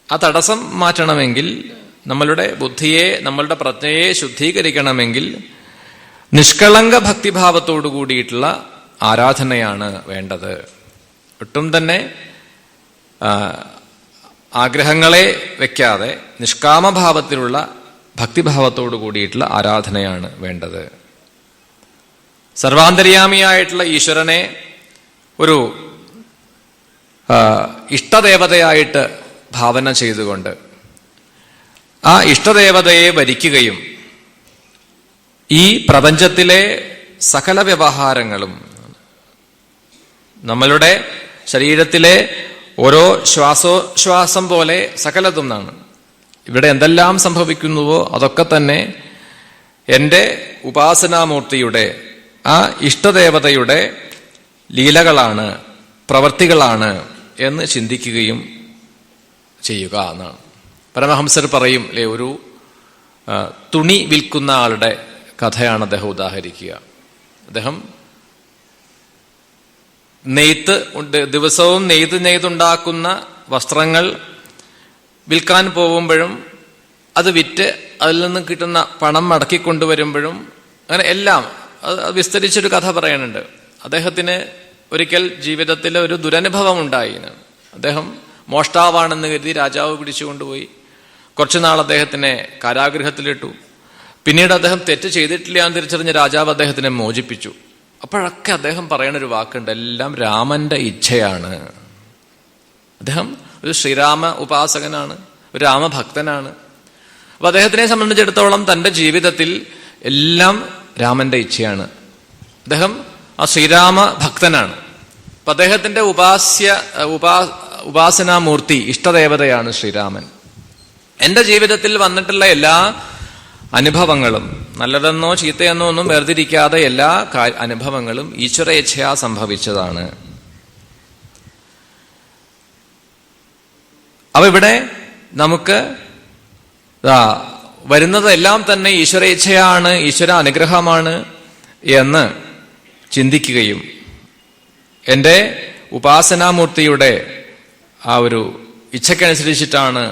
ആ തടസ്സം മാറ്റണമെങ്കിൽ, നമ്മളുടെ ബുദ്ധിയെ, നമ്മളുടെ പ്രജ്ഞയെ ശുദ്ധീകരിക്കണമെങ്കിൽ നിഷ്കളങ്ക ഭക്തിഭാവത്തോടു കൂടിയിട്ടുള്ള ആരാധനയാണ് വേണ്ടത്. ഒട്ടും തന്നെ ആഗ്രഹങ്ങളെ വെക്കാതെ നിഷ്കാമഭാവത്തിലുള്ള ഭക്തിഭാവത്തോടു കൂടിയിട്ടുള്ള ആരാധനയാണ് വേണ്ടത്. സർവാന്തര്യാമിയായിട്ടുള്ള ഈശ്വരനെ ഒരു ഇഷ്ടദേവതയായിട്ട് ഭാവന ചെയ്തുകൊണ്ട് ആ ഇഷ്ടദേവതയെ വരിക്കുകയും ഈ പ്രപഞ്ചത്തിലെ സകല വ്യവഹാരങ്ങളും, നമ്മളുടെ ശരീരത്തിലെ ഓരോ ശ്വാസോച്ഛ്വാസം പോലെ സകലതും എന്നാണ്. ഇവിടെ എന്തെല്ലാം സംഭവിക്കുന്നുവോ അതൊക്കെ തന്നെ എൻ്റെ ഉപാസനാമൂർത്തിയുടെ, ആ ഇഷ്ടദേവതയുടെ ലീലകളാണ്, പ്രവർത്തികളാണ് എന്ന് ചിന്തിക്കുകയും ചെയ്യുക എന്നാണ്. പരമഹംസർ പറയും അല്ലെ, ഒരു തുണി വിൽക്കുന്ന ആളുടെ കഥയാണ് അദ്ദേഹം ഉദാഹരിക്കുക. അദ്ദേഹം ദിവസവും നെയ്തുണ്ടാക്കുന്ന വസ്ത്രങ്ങൾ വിൽക്കാൻ പോകുമ്പോഴും അത് വിറ്റ് അതിൽ നിന്ന് കിട്ടുന്ന പണം മടക്കിക്കൊണ്ടുവരുമ്പോഴും അങ്ങനെ എല്ലാം വിസ്തരിച്ചൊരു കഥ പറയാനുണ്ട്. അദ്ദേഹത്തിന് ഒരിക്കൽ ജീവിതത്തിൽ ഒരു ദുരനുഭവം ഉണ്ടായി. അദ്ദേഹം മോഷ്ടാവാണെന്ന് കരുതി രാജാവ് പിടിച്ചുകൊണ്ടുപോയി. കുറച്ചുനാൾ അദ്ദേഹത്തിനെ കാരാഗൃഹത്തിലിട്ടു. പിന്നീട് അദ്ദേഹം തെറ്റ് ചെയ്തിട്ടില്ല എന്ന് തിരിച്ചറിഞ്ഞ രാജാവ് അദ്ദേഹത്തിനെ മോചിപ്പിച്ചു. അപ്പോഴൊക്കെ അദ്ദേഹം പറയണൊരു വാക്കുണ്ട്, എല്ലാം രാമന്റെ ഇച്ഛയാണ്. അദ്ദേഹം ഒരു ശ്രീരാമ ഉപാസകനാണ്, ഒരു രാമഭക്തനാണ്. അപ്പൊ അദ്ദേഹത്തിനെ സംബന്ധിച്ചിടത്തോളം തന്റെ ജീവിതത്തിൽ എല്ലാം രാമന്റെ ഇച്ഛയാണ്. അദ്ദേഹം ആ ശ്രീരാമ ഭക്തനാണ്. അപ്പൊ അദ്ദേഹത്തിന്റെ ഉപാസനാമൂർത്തി, ഇഷ്ടദേവതയാണ് ശ്രീരാമൻ. എന്റെ ജീവിതത്തിൽ വന്നിട്ടുള്ള എല്ലാ അനുഭവങ്ങളും, നല്ലതെന്നോ ചീത്തയെന്നോ ഒന്നും വേർതിരിക്കാതെ എല്ലാ അനുഭവങ്ങളും ഈശ്വരേച്ഛയാ സംഭവിച്ചതാണ്. അപ്പൊ ഇവിടെ നമുക്ക് വരുന്നതെല്ലാം തന്നെ ഈശ്വരേച്ഛയാണ്, ഈശ്വര അനുഗ്രഹമാണ് എന്ന് ചിന്തിക്കുകയും എൻ്റെ ഉപാസനാമൂർത്തിയുടെ ആ ഒരു ഇച്ഛയ്ക്കനുസരിച്ചിട്ടാണ്,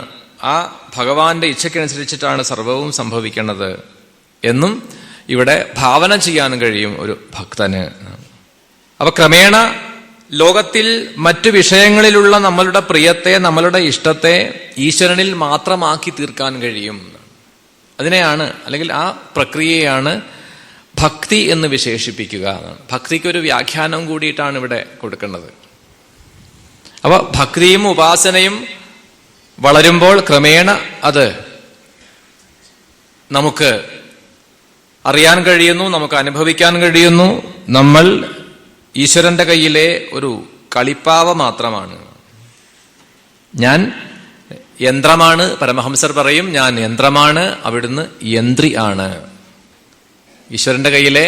ആ ഭഗവാന്റെ ഇച്ഛയ്ക്കനുസരിച്ചിട്ടാണ് സർവവും സംഭവിക്കുന്നത് എന്നും ഇവിടെ ഭാവന ചെയ്യാൻ കഴിയും ഒരു ഭക്തന്. അപ്പൊ ക്രമേണ ലോകത്തിൽ മറ്റു വിഷയങ്ങളിലുള്ള നമ്മളുടെ പ്രിയത്തെ, നമ്മളുടെ ഇഷ്ടത്തെ ഈശ്വരനിൽ മാത്രമാക്കി തീർക്കാൻ കഴിയും. അതിനെയാണ്, അല്ലെങ്കിൽ ആ പ്രക്രിയയാണ് ഭക്തി എന്ന് വിശേഷിപ്പിക്കുക. ഭക്തിക്കൊരു വ്യാഖ്യാനം കൂടിയിട്ടാണ് ഇവിടെ കൊടുക്കുന്നത്. അപ്പൊ ഭക്തിയും ഉപാസനയും വളരുമ്പോൾ ക്രമേണ അത് നമുക്ക് അറിയാൻ കഴിയുന്നു, നമുക്ക് അനുഭവിക്കാൻ കഴിയുന്നു. നമ്മൾ ഈശ്വരന്റെ കയ്യിലെ ഒരു കളിപ്പാവ മാത്രമാണ്. ഞാൻ യന്ത്രമാണ്, പരമഹംസർ പറയും, ഞാൻ യന്ത്രമാണ്, അവിടുന്ന് യന്ത്രി ആണ്. ഈശ്വരന്റെ കയ്യിലെ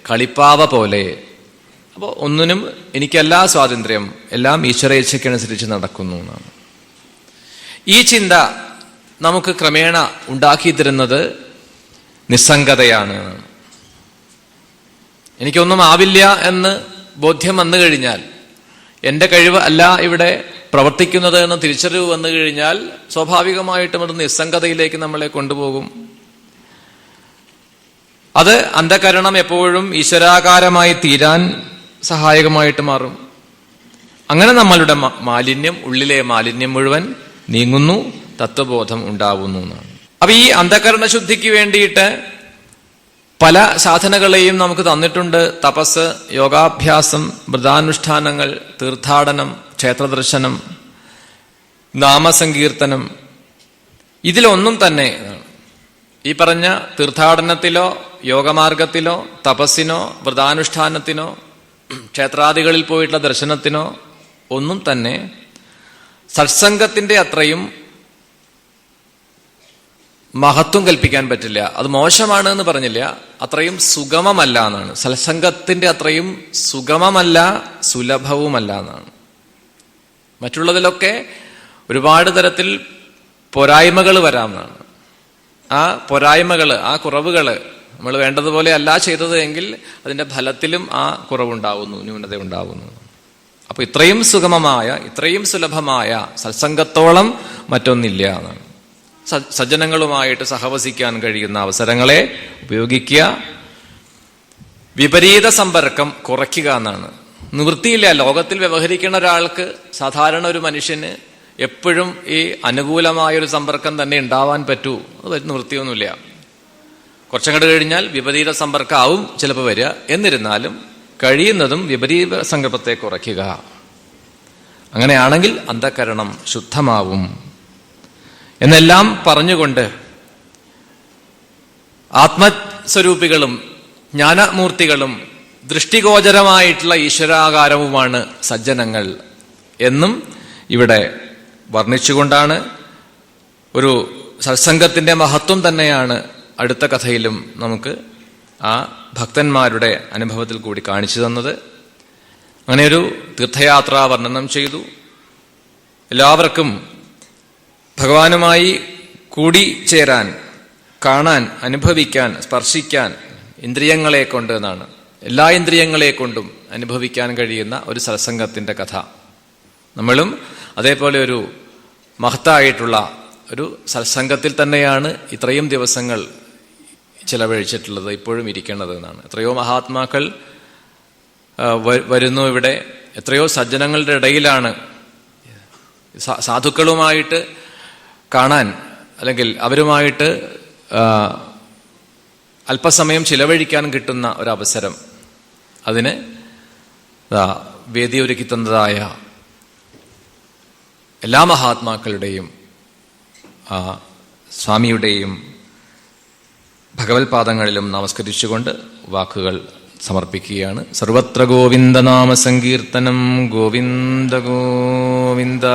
കളിപ്പാവ പോലെ. അപ്പോൾ ഒന്നിനും എനിക്കെല്ലാ സ്വാതന്ത്ര്യം, എല്ലാം ഈശ്വരേച്ഛയ്ക്കനുസരിച്ച് നടക്കുന്നു എന്നാണ്. ഈ ചിന്ത നമുക്ക് ക്രമേണ ഉണ്ടാക്കി തരുന്നത് നിസ്സംഗതയാണ്. എനിക്കൊന്നും ആവില്ല എന്ന് ബോധ്യം വന്നു കഴിഞ്ഞാൽ, എൻ്റെ കഴിവ് അല്ല ഇവിടെ പ്രവർത്തിക്കുന്നത് എന്ന് തിരിച്ചറിവ് വന്നു കഴിഞ്ഞാൽ സ്വാഭാവികമായിട്ടും അത് നിസ്സംഗതയിലേക്ക് നമ്മളെ കൊണ്ടുപോകും. അത് അന്ധകരണം എപ്പോഴും ഈശ്വരാകാരമായി തീരാൻ സഹായകമായിട്ട് മാറും. അങ്ങനെ നമ്മളുടെ മാലിന്യം, ഉള്ളിലെ മാലിന്യം മുഴുവൻ നീങ്ങുന്നു, തത്വബോധം ഉണ്ടാവുന്നു എന്നാണ്. അപ്പൊ ഈ അന്ധകരണ ശുദ്ധിക്ക് വേണ്ടിയിട്ട് പല സാധനകളെയും നമുക്ക് തന്നിട്ടുണ്ട്. തപസ്, യോഗാഭ്യാസം, വ്രതാനുഷ്ഠാനങ്ങൾ, തീർത്ഥാടനം, ക്ഷേത്രദർശനം, നാമസങ്കീർത്തനം. ഇതിലൊന്നും തന്നെ ഈ പറഞ്ഞ തീർത്ഥാടനത്തിലോ യോഗമാർഗത്തിലോ തപസ്സിനോ വ്രതാനുഷ്ഠാനത്തിനോ ക്ഷേത്രാദികളിൽ പോയിട്ടുള്ള ദർശനത്തിനോ ഒന്നും തന്നെ സത്സംഗത്തിന്റെ അത്രയും മഹത്വം കൽപ്പിക്കാൻ പറ്റില്ല. അത് മോശമാണ് എന്ന് പറഞ്ഞില്ല, അത്രയും സുഗമമല്ല എന്നാണ്. സത്സംഗത്തിന്റെ അത്രയും സുഗമമല്ല, സുലഭവുമല്ല എന്നാണ്. മറ്റുള്ളതിലൊക്കെ ഒരുപാട് തരത്തിൽ പോരായ്മകൾ വരാമെന്നാണ്. ആ പോരായ്മകൾ, ആ കുറവുകൾ നമ്മൾ വേണ്ടതുപോലെ അല്ല ചെയ്തത് എങ്കിൽ അതിന്റെ ഫലത്തിലും ആ കുറവുണ്ടാവുന്നു, ന്യൂനത ഉണ്ടാവുന്നു. അപ്പൊ ഇത്രയും സുഗമമായ, ഇത്രയും സുലഭമായ സത്സംഗത്തോളം മറ്റൊന്നില്ല എന്നാണ്. സജ്ജനങ്ങളുമായിട്ട് സഹവസിക്കാൻ കഴിയുന്ന അവസരങ്ങളെ ഉപയോഗിക്കുക, വിപരീത സമ്പർക്കം കുറയ്ക്കുക എന്നാണ്. നിവൃത്തിയില്ല. ലോകത്തിൽ വ്യവഹരിക്കുന്ന ഒരാൾക്ക്, സാധാരണ ഒരു മനുഷ്യന് എപ്പോഴും ഈ അനുകൂലമായൊരു സമ്പർക്കം തന്നെ ഉണ്ടാവാൻ പറ്റൂ? അത് നിവൃത്തിയൊന്നുമില്ല. കുറച്ചങ്ങോട്ട് കഴിഞ്ഞാൽ വിപരീത സമ്പർക്കമാവും ചിലപ്പോൾ വരിക. എന്നിരുന്നാലും കഴിയുന്നതും വിപരീത സങ്കല്പത്തെ കുറയ്ക്കുക. അങ്ങനെയാണെങ്കിൽ അന്ധകരണം ശുദ്ധമാവും എന്നെല്ലാം പറഞ്ഞുകൊണ്ട് ആത്മസ്വരൂപികളും ജ്ഞാനമൂർത്തികളും ദൃഷ്ടിഗോചരമായിട്ടുള്ള ഈശ്വരാകാരവുമാണ് സജ്ജനങ്ങൾ എന്നും ഇവിടെ വർണ്ണിച്ചുകൊണ്ടാണ്. ഒരു സത്സംഗത്തിന്റെ മഹത്വം തന്നെയാണ് അടുത്ത കഥയിലും നമുക്ക് ആ ഭക്തന്മാരുടെ അനുഭവത്തിൽ കൂടി കാണിച്ചു തന്നത്. അങ്ങനെയൊരു തീർത്ഥയാത്ര വർണ്ണനം ചെയ്തു. എല്ലാവർക്കും ഭഗവാനുമായി കൂടിച്ചേരാൻ, കാണാൻ, അനുഭവിക്കാൻ, സ്പർശിക്കാൻ ഇന്ദ്രിയങ്ങളെ കൊണ്ട് എന്നാണ്, എല്ലാ ഇന്ദ്രിയങ്ങളെ കൊണ്ടും അനുഭവിക്കാൻ കഴിയുന്ന ഒരു സത്സംഗത്തിന്റെ കഥ. നമ്മളും അതേപോലെ ഒരു മഹത്തായിട്ടുള്ള ഒരു സത്സംഗത്തിൽ തന്നെയാണ് ഇത്രയും ദിവസങ്ങൾ ചിലവഴിച്ചിട്ടുള്ളത്, ഇപ്പോഴും ഇരിക്കേണ്ടത് എന്നാണ്. എത്രയോ മഹാത്മാക്കൾ വരുന്നു ഇവിടെ, എത്രയോ സജ്ജനങ്ങളുടെ ഇടയിലാണ് സാധുക്കളുമായിട്ട് കാണാൻ, അല്ലെങ്കിൽ അവരുമായിട്ട് അല്പസമയം ചിലവഴിക്കാൻ കിട്ടുന്ന ഒരവസരം, അതിന് വേദി ഒരുക്കി തന്നതായ എല്ലാ മഹാത്മാക്കളുടെയും സ്വാമിയുടെയും ഭഗവത്പാദങ്ങളിലും നമസ്കരിച്ചുകൊണ്ട് വാക്കുകൾ സമർപ്പിക്കുകയാണ്. സർവത്ര ഗോവിന്ദനാമ സങ്കീർത്തനം, ഗോവിന്ദ ഗോവിന്ദ.